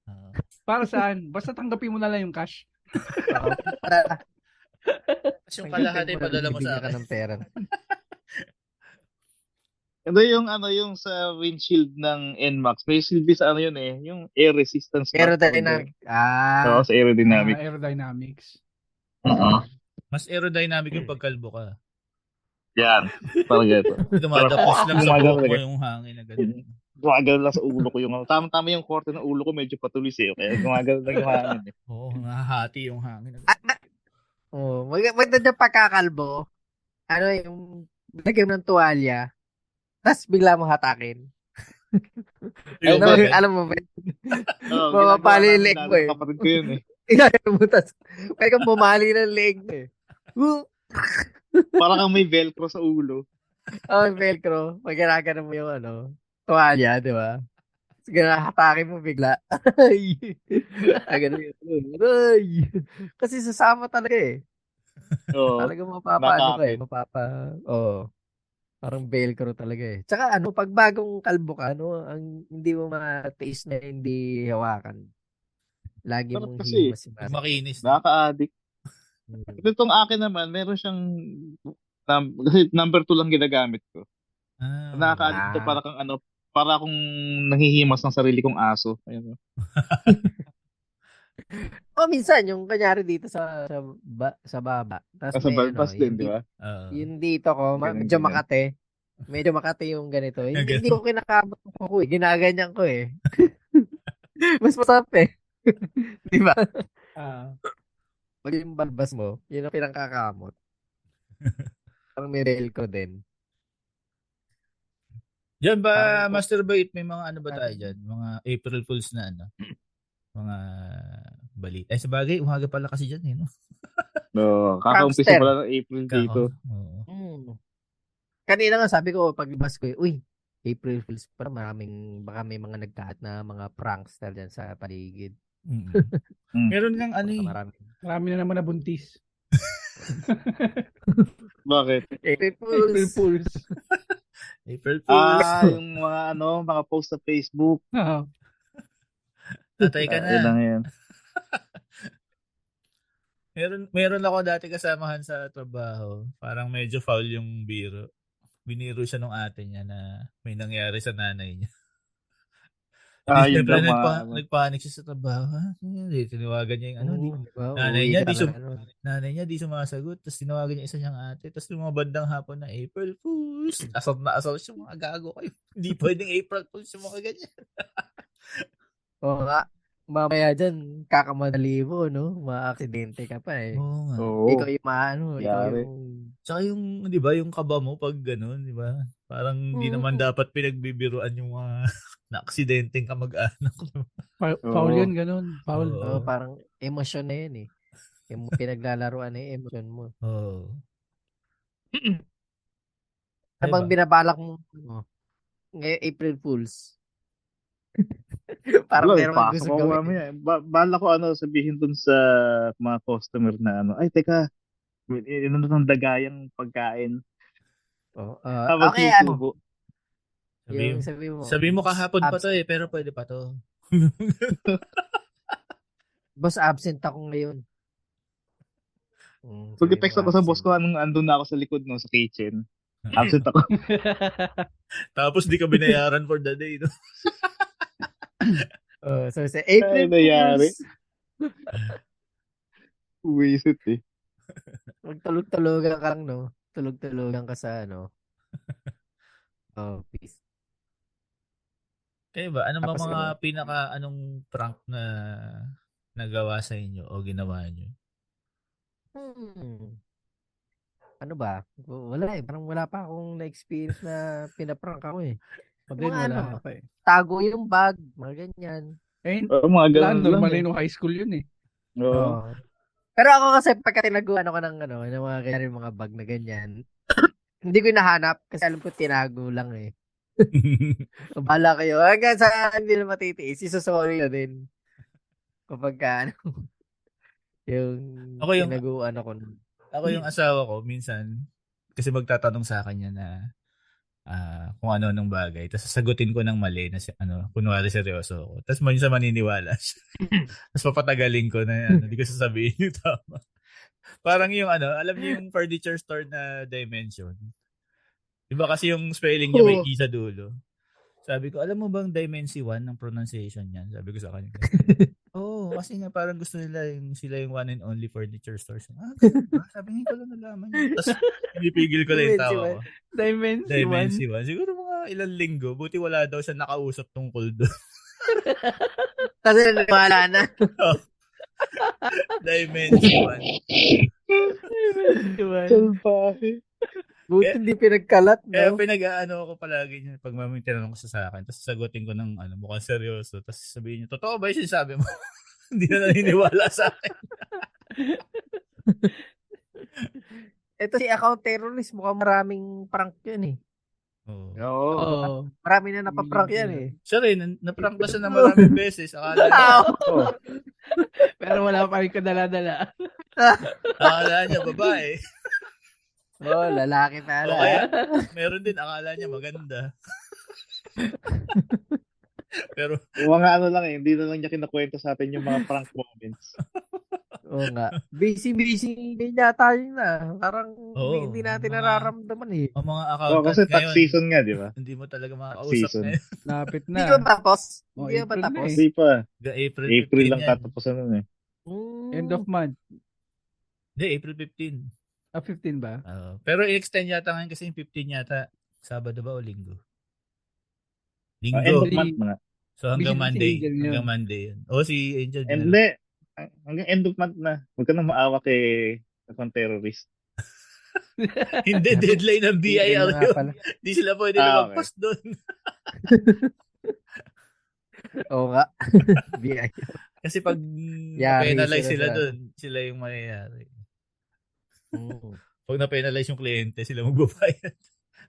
Ah. Para saan? Basta tanggapin mo na lang yung cash. Oo, para Tapos yung kalahati padala mo sa bibigyan ka akin. ng pera. Ito yung sa windshield ng NMAX. May silbi sa ano yun eh. Yung air resistance. Aerodynamic. Oo, sa aerodynamic. Aerodynamics. Oo. Mas aerodynamic yung pagkalbo ka. Yan. Parang gano'n. Dumadapos lang sa Gumagano buhok mo talaga. yung hangin na gano'n. Gumagano lang sa ulo ko yung tama yung korte ng ulo ko medyo patulis eh. Kaya gumagano lang yung hangin eh. Oo, nahahati yung hangin. Oh, maganda pagkakalbo. Ano yung lagyan mo ng tuwalya. Tapos bigla mo hatakin. Yung Ano, bagay. Alam mo ba? Oo, Mamapali yung ginagawa leg namin mo eh. kapatid ko yun eh. Iyan mo, tapos may kang bumali ng leg mo eh. Parang kang may velcro sa ulo. Oh, velcro. Pag ginagano mo yung tuwalya, di ba? Sige, hatakin mo bigla. Ay! Ganun yun. Ay! Kasi sasama talaga eh. Oo. Talaga mapapa, oh. Parang velcro talaga eh. Tsaka pag bagong kalbo ka, ang hindi mo matiis na hindi hawakan. Lagi Sarap mong kasi. himas-himas. Makinis. Nakaka-addict. Itong akin naman, meron siyang kasi number 2 lang ginagamit ko. Nakaka-addict to para kang para akong nanghihimas ng sarili kong aso. Ayun. Minsan yung kanyari dito sa baba. Tapos Sa may balbas din, di ba? yung dito ko, Ganun, medyo ganun. makate. Medyo makate yung ganito. Ganun. Hindi ko kinakamot ko eh. Ginaganyan ko eh. Mas masarap eh. Di ba? Pag yung balbas mo, yun ang pinangkakamot. Parang may velcro din. Diyan ba, Parang- Master Bait, may mga ano ba tayo dyan? Mga April Fools na mga bali. Sa bagay, umaga pala kasi dyan eh, no? No, kakaumpisa Prankster. pala ng April dito. Oo. Kanina nga sabi ko, paglabas ko uy, April Fools pa, baka may mga nagkaat na mga prankster dyan sa paligid. Meron kang ano eh. Marami na naman nabuntis. Bakit? April April Fools. Fools. April Fools. Yung mga post sa Facebook. Tatay ka Yun na. lang yan. Meron ako dati kasamahan sa trabaho. Parang medyo foul yung biro. Biniro siya nung ate niya na may nangyari sa nanay niya. Hindi Yun siyempre lang nagpanik siya sa trabaho. Tinawagan niya yung nanay niya di sumasagot. Tapos tinawagan niya isa niyang ate. Tapos yung mga bandang hapon na April Fools. Asal na asal siya, mga gago kayo. Hindi pwedeng April Fools yung mga ganyan. Oo nga. Mamaya dyan, kakamadali mo, no? Maaksidente ka pa eh. Oo nga. Ikaw yung ikaw Yari. yung... Tsaka yung, di ba, yung kaba mo pag gano'n, di ba? Parang hindi naman dapat pinagbibiruan yung mga na-aksidenteng kamag-anak. Foul yun, ganun. Foul. Oo. Parang emosyon na yun eh. Yung pinaglalaruan na yung emosyon mo. Oo. Habang binabalak mo, ngayon April Fools. Parang Wala, meron kang pasok gusto ako gawin. mamaya. Bala ko sabihin dun sa mga customer na ay teka, ng dagayang pagkain. Habang Okay, sinusubo. Sabi mo kahapon pa to eh, pero pwede pa to. Boss, absent ako ngayon. Pag text ako sa boss ko, andun na ako sa likod sa kitchen. Absent ako. Tapos di ka binayaran for the day, no? So sa April nangyari? Fools. Wisit eh. Magtulog-tulogan ka lang, no? Tulog-tulogan ka sa office. Kayo ba? Ano ba Tapos mga anong prank na nagawa sa inyo o ginawa nyo? Ano ba? Wala eh. Parang wala pa akong na-experience na pinaprank ako eh. O din, Mga wala pa eh. Tago yung bag, mga ganyan. Eh, Mga wala, ganun normal lang. yun nung high school yun eh. Oo. Oo. Pero ako kasi pagka tinaguan ako ng ng mga ganyan, mga bag na ganyan, hindi ko nahanap kasi alam ko tinago lang eh. Bahala kayo. Hanggang sa hindi na matitiis, isusorry na din. Kapag yung Ako yung tinaguan ako. Ako yung asawa ko, minsan, kasi magtatanong sa akin yan na kung ano-anong bagay. Tapos sasagutin ko ng mali na kunwari seryoso ako. Tapos minsan maniniwala siya. Tapos papatagalin ko na hindi ko sasabihin yung tama. Parang yung alam niyo yung furniture store na Dimension. Diba kasi yung spelling niya may E sa dulo. Sabi ko, alam mo bang Dimensy 1 ng pronunciation niyan? Sabi ko sa kanya. Oo, kasi nga parang gusto nila sila yung one and only furniture stores. Ganun ba? Sabi niya ko lang nalaman yun. Tapos pinipigil ko lang yung tawa ko. Dimensy 1. Siguro mga ilang linggo. Buti wala daw siya nakausap tungkol doon. Kasi naniwala na. Dimensy 1. Salbahe. Buti hindi pinagkalat, Kaya no? pinag-aano ako palagi niya pag may tinanong ko sa akin. Tapos sagutin ko ng mukhang seryoso. Tapos sabihin niya, totoo ba yung sinasabi mo? Hindi na naniniwala sa akin. Ito si account terrorist, mukhang maraming prank yun eh. Oo. Oo. Marami na napaprank yan eh. Siya rin, naprank na siya na maraming beses. Akala niya, Pero wala pa rin kadala-dala. akala niya babae. Lalaki pala. O kaya, meron din, akala niya maganda. Pero, Yung mga hindi na lang niya kinakwento sa atin yung mga prank moments. Oo nga. Busy din yata yun na. Parang hindi natin mga- nararamdaman eh. ang mga Oo, accountant kasi tax ngayon, season nga, di ba? hindi mo talaga Tax makakausap season. ngayon. Lapit Hindi na. ba tapos? Oh, Hindi ba April na tapos? eh. Hindi pa. April 15 April lang yan. tatapusan nun eh. End of month. Hindi, April 15. 15 ba? Pero i-extend yata ngayon kasi yung 15 yata. Sabado ba o linggo? End Linggo. of month na nga. So hanggang Busy na si Monday. Angel yun. Hanggang Monday yun. O si Angel. And hindi. Hanggang end of month na. Huwag ka nang maawa kay account terrorist. Hindi, deadline ng BIR Yun na nga yun. pala. Hindi sila pwede Ah, na okay. mag-post doon. Oo nga. BI. Kasi pag Yari na-penalize sila sila sa- doon, sila yung mayayari. Mm. Pag na-penalize yung kliyente, sila magbabayad.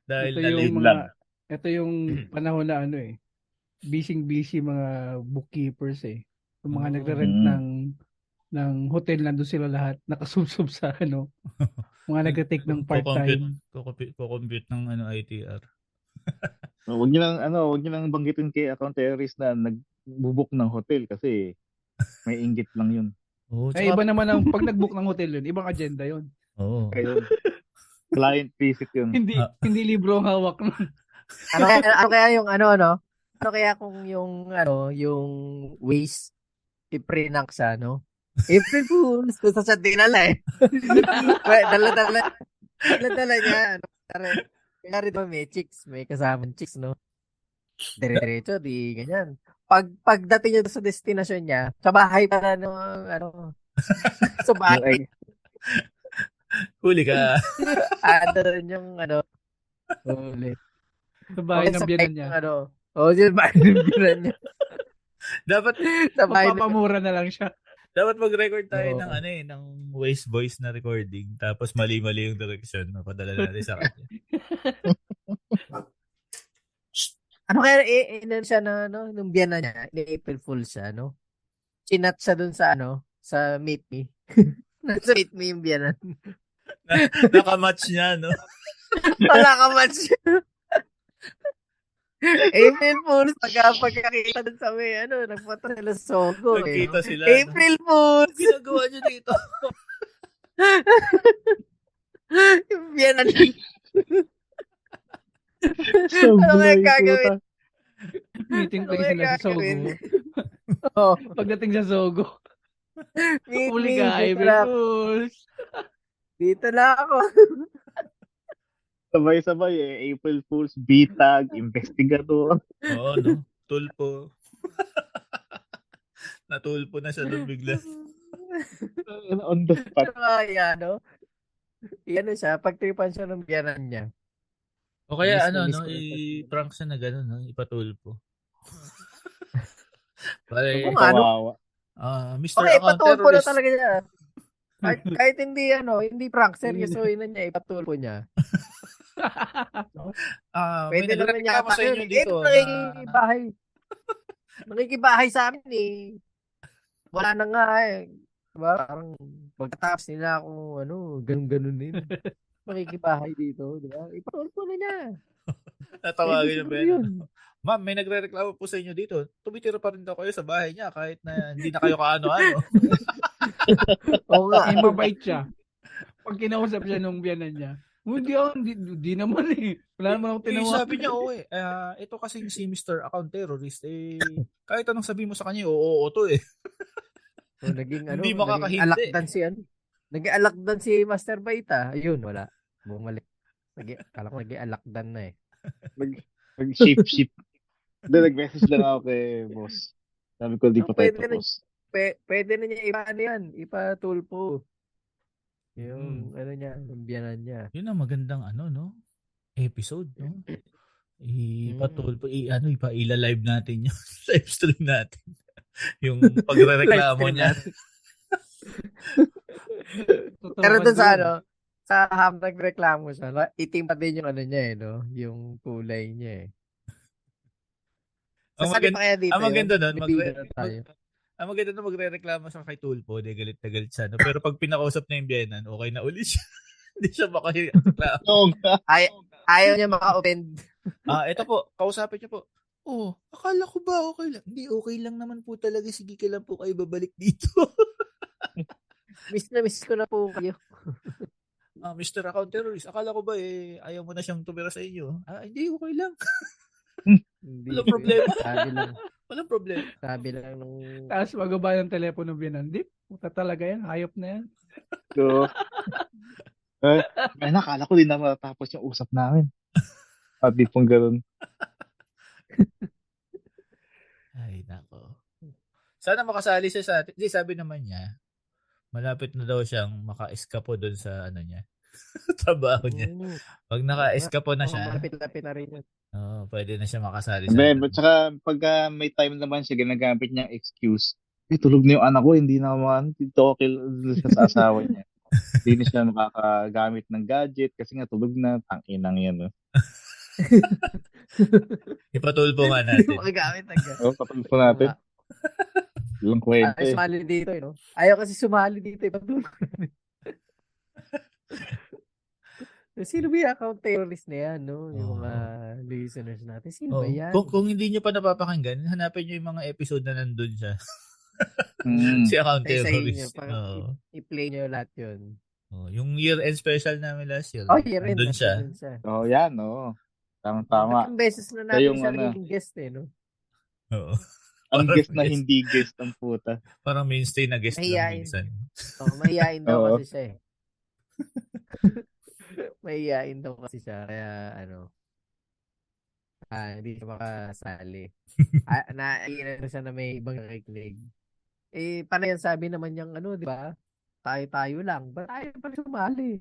Dahil Ito na yung late. lang. ito yung panahon na busy mga bookkeepers eh. Yung mga Oo. nagre-rent Mm. ng hotel, nandun sila lahat nakasubsob sa mga nagre-take ng part-time. Kukompute ng ITR. Huwag niyo lang banggitin kay account terrorist na nagbubuk ng hotel kasi may inggit lang yun. Oo, Ay, iba naman ang pag nag-book ng hotel yun, ibang agenda yun. Oo. Kayo, client visit yun. Hindi libro ang hawak nun. Ano kaya yung ano kaya kung yung waste i-prenuck sa April Fools. Gusto siya dinala eh. Dala niya. Kaya rin may chicks. May kasamang chicks, no? Dire-diretso, di ganyan. Pagdating niya sa destination niya, sa bahay pa na sa bahay. Huli ka. Ano rin yung huli. Sa bahay ng biyanan niya. Sa bahay ng biyanan niya. Dapat Sa bahay ng Papamura na lang siya. dapat mag-record tayo Oo. ng waste voice na recording tapos mali-mali yung direction, mapadala natin sa kanya. Ano kaya siya nung biyanan niya, ni April Fool siya, Chinat siya dun sa sa Meet Me. Nasa Meet Me yung biyanan. Nakamatch niya, no? Wala ka match. April Fools, pagkakita dun sa may, nagpunta sila sa Sogo, Nagkita sila. April Fools! Ginagawa niyo dito. Yung biyanan. Ano kaya gagawin? Meeting Ano place kaya nila sa Sogo. gagawin? Oh, Pagdating sa Sogo, Meet huli Me. ka, Dito April na, Fools. dito na ako. Sabay-sabay April Fools, bitag, investigador. Oo, no? Tulpo. Natulpo na siya doon bigla. On the spot. Ano kaya, siya, pagtripan siya ng biyanan niya. O kaya Miss ko na i-prank siya na gano'n, no? Ipatulpo. Pare, Oo nga, Kawawa. Mr. Okay, Account ipatulpo na Terrorist. talaga niya. Kahit hindi prank, seryosohin na niya, ipatulpo niya. May Pwede naman nagreklamo yata sa inyo yun. dito na Nakikibahay. Nakikibahay sa amin Wala na nga Diba? Parang pagkatapos nila kung ganun-ganun din. Makikibahay dito, diba? Ipatulpo na niya. natawagin yung Siguro Ben. yun. Ma'am, may nagrereklamo po sa inyo dito. Tumitira pa rin daw kayo sa bahay niya kahit na hindi na kayo kaano-ano. Oo nga. Mabait siya. Pag kinausap siya nung biyanan niya, hindi naman Wala naman ako tinawa. Sabi niya, ito kasing si Mr. Account Terrorist, kahit anong sabi mo sa kanya, oo to So, naging Hindi naging makakahindi. alakdan si Naging alakdan si Master Baita. Ayun, wala. Bumalik. Kala ko naging alakdan na Nag-ship. Nag-message lang ako kay boss. Sabi ko, di pa tayo Pwede na, tapos. pwede na niya ipatulpo. Yung niya, yung biyanan niya. Yun ang magandang episode, no? Ipatulpo, ila-live natin yung live stream natin. Yung pagrereklamo niya. Pero dun sa habang nagreklamo siya, itim pa din yung niya yung kulay niya Sasali pa kaya dito ang maganda nun, Ang maganda nun magre-reklamo siya kay Tulpo, galit na galit siya. No? Pero pag pinakausap na yung biyenan, okay na ulit siya. Hindi siya makareklamo. Oo nga. Ayaw niya maka-offend. Ito po, kausapin niyo po. Akala ko ba okay lang? Hindi, okay lang naman po talaga. Sige, kailan po kayo babalik dito? Miss na miss ko na po kayo. Mr. Account Terrorist, akala ko ba ayaw mo na siyang tumira sa inyo? Hindi, okay lang. Walang problema. Walang problema. Sabi lang nung... Tapos magaba ng telepono biyanan. Di, puta talaga yan. Hayop na yan. So, nakala ko din na matapos yung usap namin. At di pong ganun. Ay, nako. Sana makasali siya sa atin. Hindi, sabi naman niya, malapit na daw siyang maka-eskapo doon sa niya. Trabaho niya. Pag naka-eskapo na siya, malapit-lapit na rin yun. pwede na siya makasali sa But saka pag may time naman siya, ginagamit niyang excuse. Tulog na yung anak ko, hindi na dito okay siya sa asawa niya. Hindi na siya makakagamit ng gadget kasi nga tulog na, tangkinang yan. Ipatulpo nga natin. Makagamit ng gadget. Patulpo natin. Ilang kwento Ay, sumali dito Ayaw kasi sumali dito Patulpo natin. Sino ba yung account terrorist na yan, no? Yung mga listeners natin. Sino ba yan? Kung hindi niyo pa napapakinggan, hanapin niyo yung mga episode na nandun siya. Si account terrorist. I-play niyo lahat yun. Yung year-end special namin last year. Year-end. Nandun siya. Yan, Tama. Ilang beses na natin siya naging guest no? Oo. Ang guest na hindi guest ang puta. Parang mainstay na guest lang minsan. Mahihain daw kasi siya Mahihain daw kasi siya. Kaya hindi siya makasali. Naiinan siya na may ibang nakikinig. Paano yan sabi naman niyang di ba? Tayo lang. Ba't tayo pa sumali?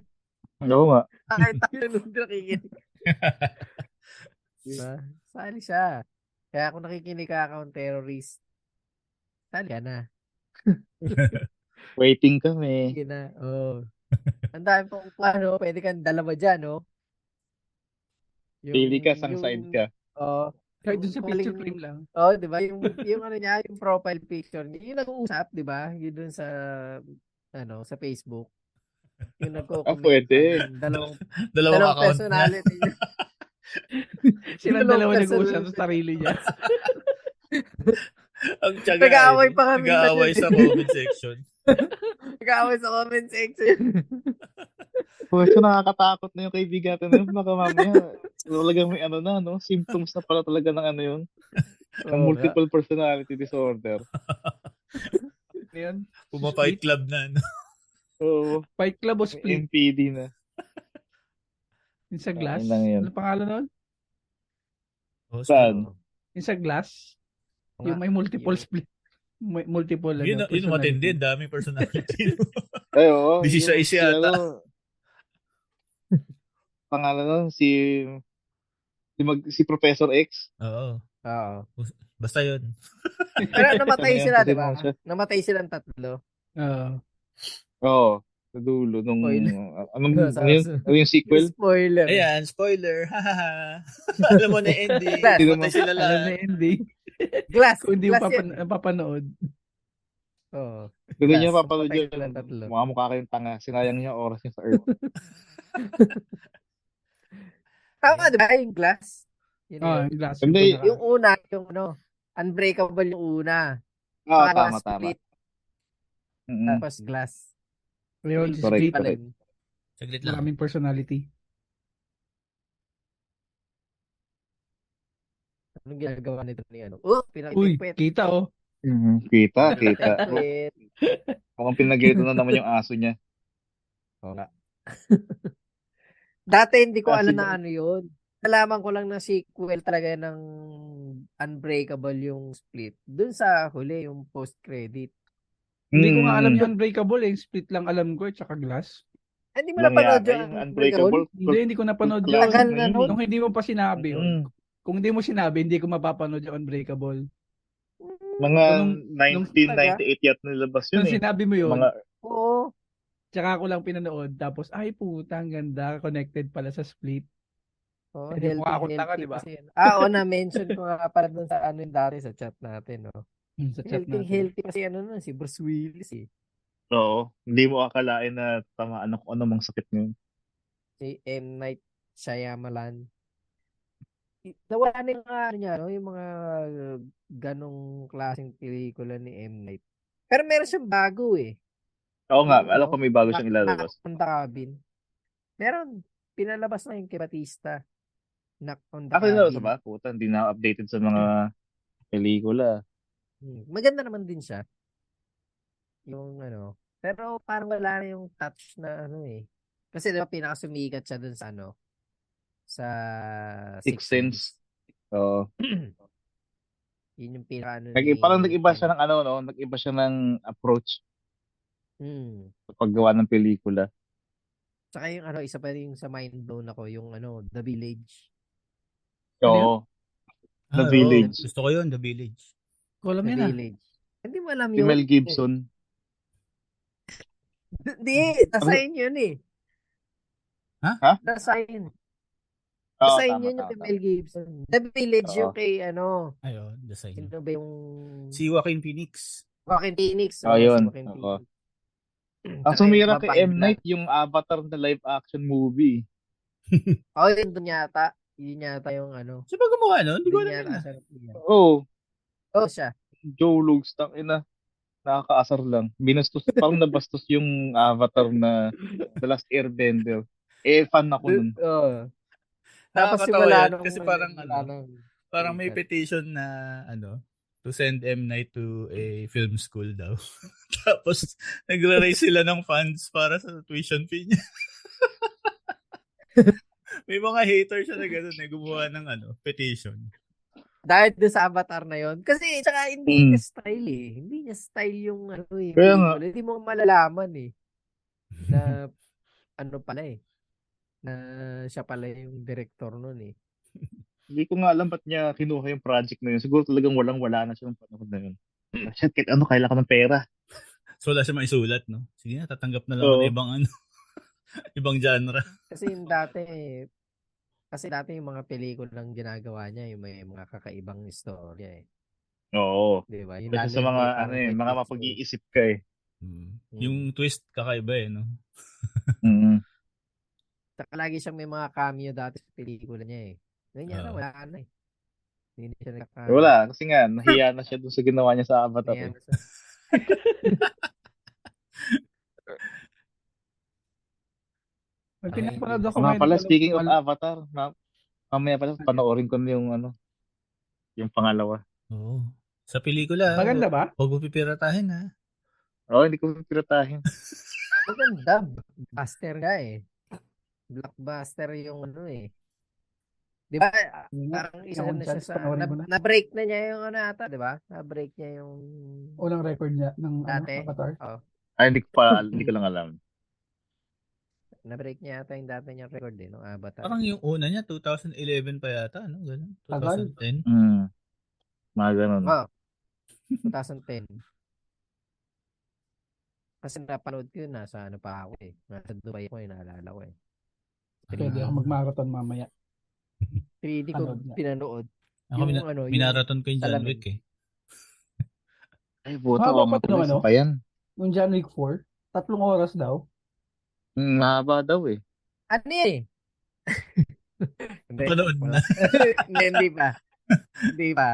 Oo nga. Tayo nung nakikinig. Diba? Sali siya. Kaya kung nakikinig ka account terrorist, sali ka na. Waiting kami. Sige na. Ang dami pong pwede kang dalawa dyan, Pili ka, sang side ka. Kahit dun sa picture frame lang. Di ba? Yung niya, yung profile picture niya, yung nag-uusap, di ba? Yung dun sa sa Facebook. Yung nagko-comment. Pwede. Dalawang account personality niya. Silang dalawa nag-uusap sa sarili niya. Ang tiyaga. Nag-aaway pa kami. Nag-aaway sa comment section. Nag-aaway sa comment section. So nakakatakot na yung kaibigan natin. Baka mamaya, talagang may symptoms na pala talaga ng yun. Ng multiple personality disorder. Yan. Puma-fight club na. Oo. Fight club o split? MPD na. Yung sa glass? Ano pangalan nun? Saan? Yung sa glass? Yung may multiple split. Multiple yun matindi. Daming personality. Ay, oo. 16 yata. Pangalan nun, si Professor X. Oo. Oo. Basta yun. Pero namatay Ano yan, sila, kasi di ba? mga siya. Namatay silang tatlo. Oo. Oo, sa dulo nung, Spoiler. ano yung sequel? Spoiler. Ayan, spoiler. Alam mo na yung ending. Glass. Matay sila Alam na lahat. yung ending. Glass. Kung hindi mo Glass yan. papanood. Oo. Kung hindi niya Glass. papanood Namatay yun, silang tatlo. mukha kayong tanga. Sinayang niya oras niya sa Earth. Tama, di ba? Yung Glass. Yun Ah, yun. yung last Hindi. yung pinaka. Yung una, yung ano, Unbreakable yung una. Oo, Pangalawa, tama. Split. Mm-mm. Tapos Glass. Ngayon, si Correct, Split, Pala correct. yun. Saglit lang. maraming personality. Anong ginagawa nito ni ano? Uy, Pinag-tipwet. kita oh. Kita. Pinag-tipwet. Mukhang pinagito na naman yung aso niya. Oo nga. Dati hindi ko Kasi alam na ano yun. Nalaman ko lang na sequel talaga ng Unbreakable yung Split. Dun sa huli, yung post-credit. Hindi ko nga alam Mm. yung Unbreakable eh. Split lang alam ko tsaka Glass. Hindi mo Lang napanood yata, yung yung Unbreakable? Unbreakable. Hindi ko napanood Classic yun. Tagal na na yun. nun. Nung hindi mo pa sinabi yun. Mm. Kung hindi mo sinabi, hindi ko mapapanood yung Unbreakable. Mga So, nung 1998 yat nilabas yun nung eh. sinabi mo yun, Mga, Oo. tsaka ako lang pinanood. Tapos, ay puta, ang ganda. Connected pala sa Split. Oh, Eh, di mukha akong tanga, healthy di ba? kasi yun. Na-mention ko nga para dun sa ano yung dati sa chat natin, no? Sa chat natin. Healthy kasi ano nun, si Bruce Willis eh. oo, hindi mo akalain na tamaan ako ano mang sakit ngayon. Si M. Night Shyamalan. Nawala na yung ano niya, no? Yung mga ganong klaseng pelikula ni M. Night. Pero meron siyang bago eh. Oo nga, Yung alam ko may bago Knock siyang ilalabas. on the Cabin. Meron. Pinalabas na yung kay Batista. Knock on the Ako nilabas Cabin. ba? Puta, hindi na updated sa mga pelikula. Maganda naman din siya. Yung ano. Pero parang wala na yung touch na ano eh. Kasi diba pinakasumikat siya dun sa ano. Sa Sixth Sixth Sense. Sense. Oo. Yun yung pinaka ano Parang ni nag-iba M. siya ng ano, no? Nag-iba siya ng approach Hmm. sa paggawa ng pelikula. Tsaka yung ano, isa pa rin yung sa mind blown ako, yung ano, The Village. Ano yun? Oo. The Oo, Village. gusto ko yun, The Village. Ko alam The yun ah. Village. Hindi mo alam Si yun? Mel Gibson. Hindi, nasayin yun eh. Ha? Nasayin. Oo, Nasayin tama, yun yung tama, kay tama. Mel Gibson. The Village Oo. yung kay ano, Ayun, the sign. sino ba yung Si Joaquin Phoenix. Joaquin Phoenix. Oh, Si yun. Joaquin Oo. Phoenix. Ang Tsaka yung sumira kay Babae M. Black. Night, yung Avatar na live action movie. Oh, yun dun yata. Yun yata yung ano. Siya ba gumawa nun? Hindi ko Dun alam yun yata ah. siya. Oo. Oh, siya. Joe Lugs, tangina. Nakakaasar lang. Binastos, parang nabastos yung Avatar na The Last Airbender. Fan ako nun. Tapos Nakakatawa simula yan. nung Kasi parang wala nang parang may sikat. petition na to send M. Night to a film school daw. Tapos nagra-raise sila ng funds para sa tuition fee niya. May mga haters siya na gano'n gumawa ng petition. Dahil doon sa Avatar na yon. Kasi tsaka hindi niya style eh. Hindi niya style yung ano eh. Kaya nga. Pelikula. Hindi mo malalaman eh. Na ano pala eh. Na siya pala yung director nun eh. Hindi ko nga alam ba't niya kinuha yung project na yun. Siguro talagang walang-wala na siya ng panahon na yun. Shit, kahit ano, kailangan ko ng pera. So wala siya maisulat, no? Sige na, tatanggap na lang ako Oo. ng ibang ibang genre. Kasi yung mga pelikulang ginagawa niya, yung may mga kakaibang istorya eh. Oo. Di ba? Yung Kasi lalo sa yung mga, may parang may mga twist eh. mapag-iisip ka eh. Yung twist kakaiba no? Mm-hmm. Saka lagi siyang may mga cameo dati sa pelikula niya eh. Ngayon yata wala na eh. Hindi siya nagka-cameo. Wala, kasi nga, nahiya na siya dun sa ginawa niya sa Avatar. Nahiya Eh. na siya. May Ay, pinapanood hindi. ako Nga ngayon. pala, speaking of Avatar, mamaya pala panoorin ko na yung pangalawa. Oo. Sa pelikula, Maganda ba? huwag mo pipiratahin ha. Oo, hindi ko piratahin. Maganda. Blockbuster nga eh. Blockbuster yung ano eh. Di ba? Parang isa na siya sa... Na-break na niya yung ano ata, di ba? Na-break niya yung... Unang record niya ng dati. Avatar. Oo. Ay, hindi ko lang alam. Na-break niya ata yung dati niyang record eh, nung Avatar. Parang yung una niya, 2011 pa yata, no? Ganun. Tagal. 2010. Mm. Mga ganun. Wow. 2010. Kasi napanood ko yun, nasa ano pa ako eh. Nasa Dubai ko eh, naalala ko eh. Pwede ako mag-marathon mamaya. 3D ko Panood na. pinanood. Ako, Yung minaraton ko yung John salamin. Wick eh. Ay, buto Mahaba ko nga pa pala. to, ano? Isa pa yan. Yung John Wick 4, 3 oras daw. Mahaba daw eh. Ano yan eh? Hindi. Napanood Wala. na. Hindi pa. Hindi pa.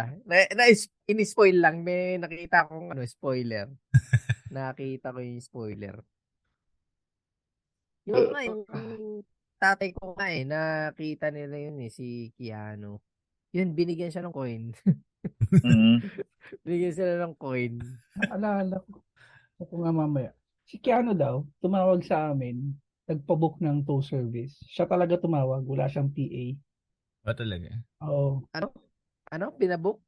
In-spoil lang. May nakita akong spoiler. Nakita ko yung spoiler. Yung nga, yung tatay ko nga eh, nakita nila yun eh, si Keanu. Yun, binigyan siya ng coin. Mhm. Binigyan sila ng coin. Alala ko. Ako nga mamaya. Si Keanu daw, tumawag sa amin, nagpabook ng tow service. Siya talaga tumawag, wala siyang PA. Ba talaga? Oo. Ano? Pinabook?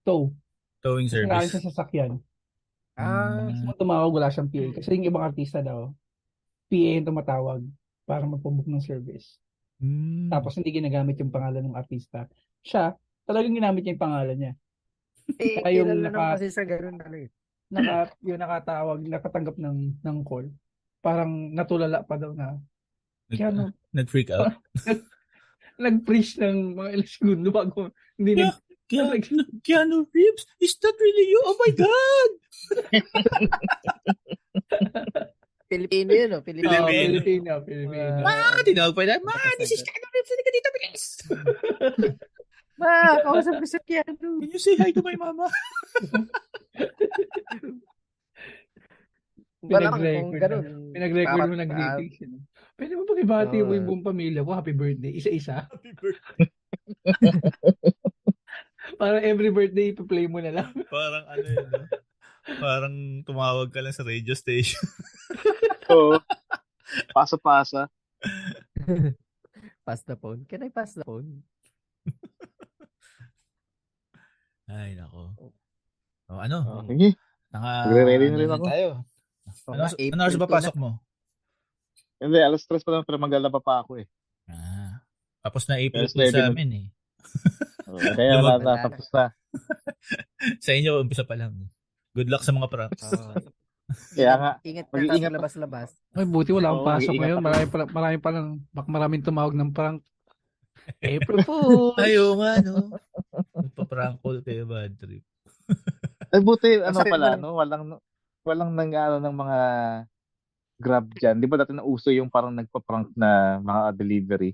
Tow. Towing Kasi galing service. sa sasakyan. Ah, Mismo tumawag, wala siyang PA. Kasi yung ibang artista daw, PA yung tumatawag para magpabook ng service. Hmm. Tapos hindi ginagamit yung pangalan ng artista. Siya, talagang ginamit niya yung pangalan niya. eh, yung kilala naman kasi sa ganun eh. Yung nakatawag, nakatanggap ng call. Parang natulala pa daw na Keanu. Nag-freak out. Nag-freeze ng mga ilang segundo bago hindi Keanu Reeves? Is that really you? Oh my God! Pilipino yun, no? Pilipino. Filipino. Tinawag pa na, this is Keanu Reeves. Hindi ka dito, bilis! Kausap ko sa Keanu. Can you say hi to my mama? Wala kung ganun. Pinag-record mo Dapat, nag-greetings. Pwede mo ba ibati mo yung buong pamilya ko? Happy birthday. Isa-isa. Happy birthday. Para every birthday, ipi-play mo na lang. Parang ano yun, no? Parang tumawag ka lang sa radio station. Oo. Pasa-pasa. Pass the phone. Can I pass the phone? Ay, nako. Oh, ano? Sige. Nagre-ready na rin ano ako. Tayo. Ano oras ba pasok mo? Hindi, alas 3 pa lang pero maglalaba pa ako eh. Tapos na April Alas Fool 9 sa amin eh. Kaya natapos na. Sa inyo, umpisa pa lang. Good luck sa mga pranks. Kaya nga. Ingat Mag-iingat ka sa labas-labas. Ay, buti wala akong Oo, pasok mag-iingat ngayon. Marami pa lang, maraming tumawag ng prank. April Fool! Ayaw nga, no? Magpa-prank call kayo, bad trip. Ay, buti, ano Sabi pala, mo- no? Walang ng mga Grab dyan. Di ba dati nauso yung parang nagpa-prank na mga delivery?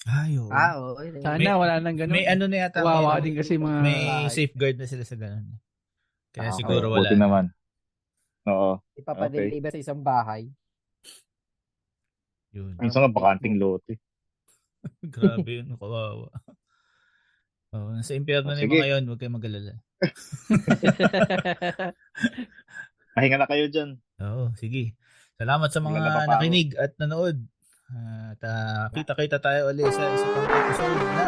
Ayaw. Oo. Sana wala nang ganun. May ano na yata. Kawawa may- din kasi mga... May safeguard na sila sa ganun. Kaya Okay. siguro wala. Buti naman. Oo. Ipapadeliver sa isang bahay. Yun. Minsan nga bakanting lote. Grabe yun, kawawa. Oh, nasa impyerno na yung Sige. mga yun, huwag kayong mag-alala. Pahinga na kayo dyan. Oo, sige. Salamat sa mga Maglalaba pa ako. nakinig at nanood. At kita-kita tayo ulit sa isa pang episode na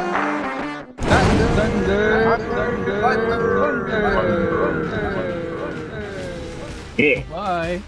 Thunder! Eh. Bye!